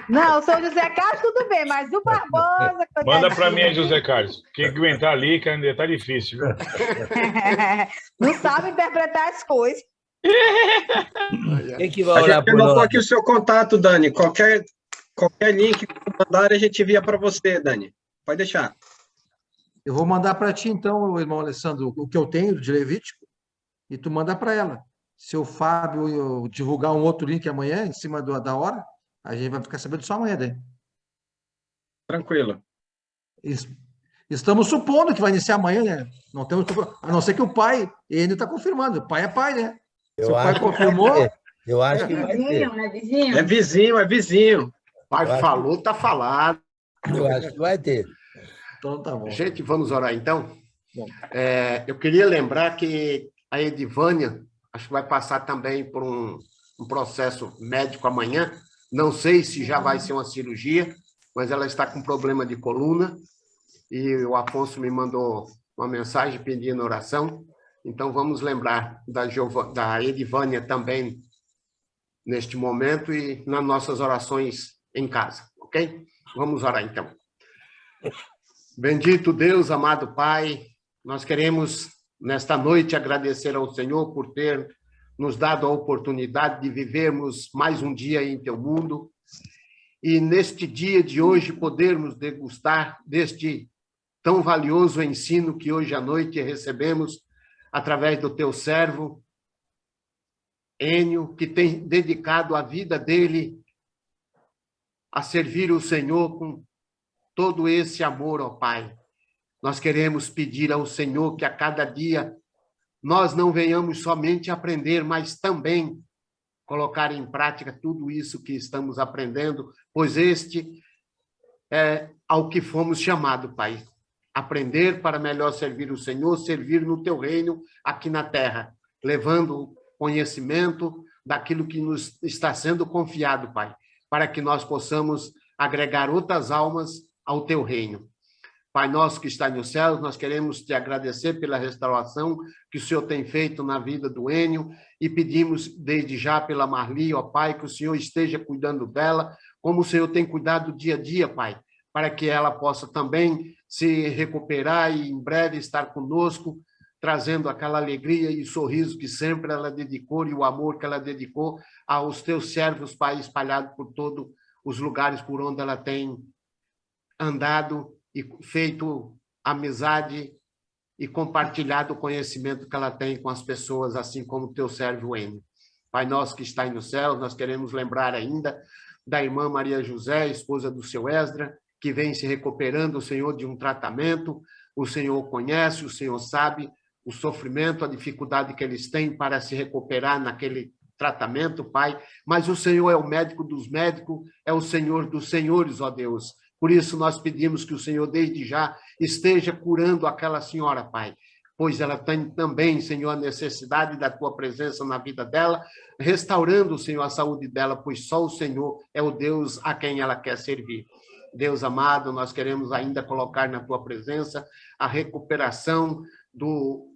Não, sou o José Carlos, tudo bem, mas o Barbosa... Manda para mim, José Carlos. Quem aguentar ali, que ainda está difícil. Viu? Não sabe interpretar as coisas. Quem que vai orar por nós? Anotou aqui o seu contato, Dani. Qualquer link que mandar, a gente envia para você, Dani. Pode deixar. Eu vou mandar para ti, então, irmão Alessandro, o que eu tenho de Levítico, e tu manda para ela. Se o Fábio divulgar um outro link amanhã, em cima da hora, a gente vai ficar sabendo só amanhã daí. Tranquilo. Estamos supondo que vai iniciar amanhã, né? Não temos, a não ser que o pai, ele está confirmando. O pai é pai, né? Se o pai confirmou... Eu acho que vai ter. É vizinho. O pai falou, está falado. Eu acho que vai ter. Então tá bom. Gente, vamos orar então? Eu queria lembrar que a Edivânia, acho que vai passar também por um processo médico amanhã. Não sei se já vai ser uma cirurgia, mas ela está com problema de coluna. E o Afonso me mandou uma mensagem pedindo oração. Então, vamos lembrar da Edivânia também neste momento e nas nossas orações em casa, ok? Vamos orar, então. Bendito Deus, amado Pai, nós queremos, nesta noite, agradecer ao Senhor por ter nos dado a oportunidade de vivermos mais um dia em Teu mundo e, neste dia de hoje, podermos degustar deste tão valioso ensino que hoje à noite recebemos através do Teu servo, Enio, que tem dedicado a vida dele a servir o Senhor com todo esse amor, ó Pai. Nós queremos pedir ao Senhor que a cada dia nós não venhamos somente aprender, mas também colocar em prática tudo isso que estamos aprendendo, pois este é ao que fomos chamados, Pai. Aprender para melhor servir o Senhor, servir no Teu reino aqui na terra, levando conhecimento daquilo que nos está sendo confiado, Pai, para que nós possamos agregar outras almas ao Teu reino. Pai nosso que está nos céus, nós queremos Te agradecer pela restauração que o Senhor tem feito na vida do Enio e pedimos desde já pela Marli, ó Pai, que o Senhor esteja cuidando dela, como o Senhor tem cuidado dia a dia, Pai, para que ela possa também se recuperar e em breve estar conosco, trazendo aquela alegria e sorriso que sempre ela dedicou e o amor que ela dedicou aos Teus servos, Pai, espalhados por todos os lugares por onde ela tem andado e feito amizade e compartilhado o conhecimento que ela tem com as pessoas, assim como o teu servo Enio. Pai nosso que está nos céus, nós queremos lembrar ainda da irmã Maria José, esposa do seu Esdra, que vem se recuperando, o Senhor, de um tratamento. O Senhor conhece, o Senhor sabe o sofrimento, a dificuldade que eles têm para se recuperar naquele tratamento, Pai. Mas o Senhor é o médico dos médicos, é o Senhor dos senhores, ó Deus. Por isso nós pedimos que o Senhor, desde já, esteja curando aquela senhora, Pai. Pois ela tem também, Senhor, a necessidade da tua presença na vida dela, restaurando, Senhor, a saúde dela, pois só o Senhor é o Deus a quem ela quer servir. Deus amado, nós queremos ainda colocar na tua presença a recuperação do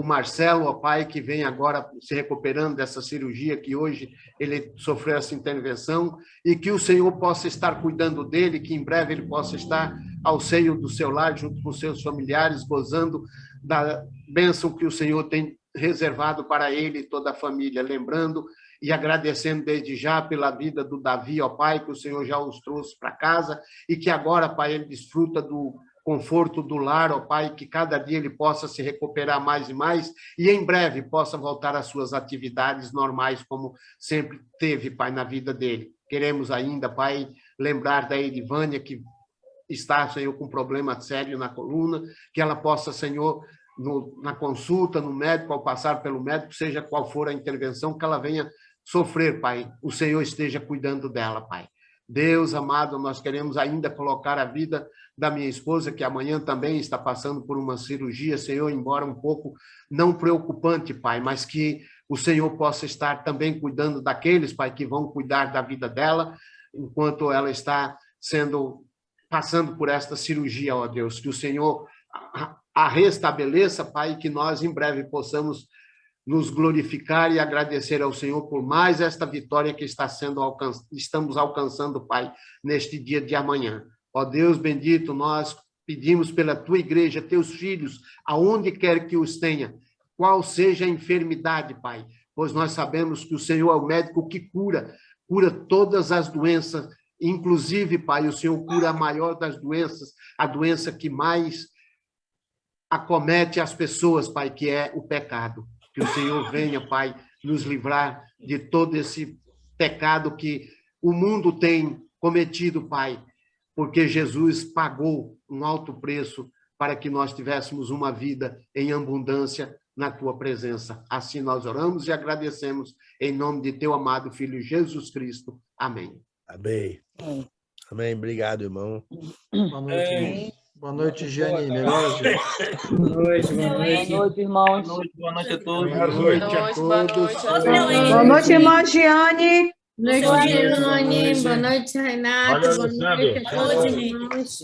Marcelo, ó Pai, que vem agora se recuperando dessa cirurgia, que hoje ele sofreu essa intervenção, e que o Senhor possa estar cuidando dele, que em breve ele possa estar ao seio do seu lar, junto com seus familiares, gozando da bênção que o Senhor tem reservado para ele e toda a família, lembrando e agradecendo desde já pela vida do Davi, ó Pai, que o Senhor já os trouxe para casa, e que agora, Pai, ele desfruta do conforto do lar, ó Pai, que cada dia ele possa se recuperar mais e mais, e em breve possa voltar às suas atividades normais, como sempre teve, Pai, na vida dele. Queremos ainda, Pai, lembrar da Edivânia, que está, Senhor, com problema sério na coluna, que ela possa, Senhor, na consulta, no médico, ao passar pelo médico, seja qual for a intervenção, que ela venha sofrer, Pai, o Senhor esteja cuidando dela, Pai. Deus amado, nós queremos ainda colocar a vida da minha esposa, que amanhã também está passando por uma cirurgia, Senhor, embora um pouco não preocupante, Pai, mas que o Senhor possa estar também cuidando daqueles, Pai, que vão cuidar da vida dela, enquanto ela está passando por esta cirurgia, ó Deus, que o Senhor a restabeleça, Pai, e que nós em breve possamos nos glorificar e agradecer ao Senhor por mais esta vitória que estamos alcançando, Pai, neste dia de amanhã. Ó Deus bendito, nós pedimos pela tua igreja, teus filhos, aonde quer que os tenha, qual seja a enfermidade, Pai, pois nós sabemos que o Senhor é o médico que cura todas as doenças, inclusive, Pai, o Senhor cura a maior das doenças, a doença que mais acomete as pessoas, Pai, que é o pecado. Que o Senhor venha, Pai, nos livrar de todo esse pecado que o mundo tem cometido, Pai, porque Jesus pagou um alto preço para que nós tivéssemos uma vida em abundância na tua presença. Assim nós oramos e agradecemos em nome de teu amado Filho Jesus Cristo. Amém. Amém. Amém. Obrigado, irmão. Boa noite, irmão. Boa noite, Giane. Melhor, Giane. Boa noite, irmãos. Boa noite a todos. Boa noite a todos. Boa noite, irmã Giane. Boa noite, Giane. Boa noite, Renato. Valeu, Boa noite a Alessandro. todos, irmãos.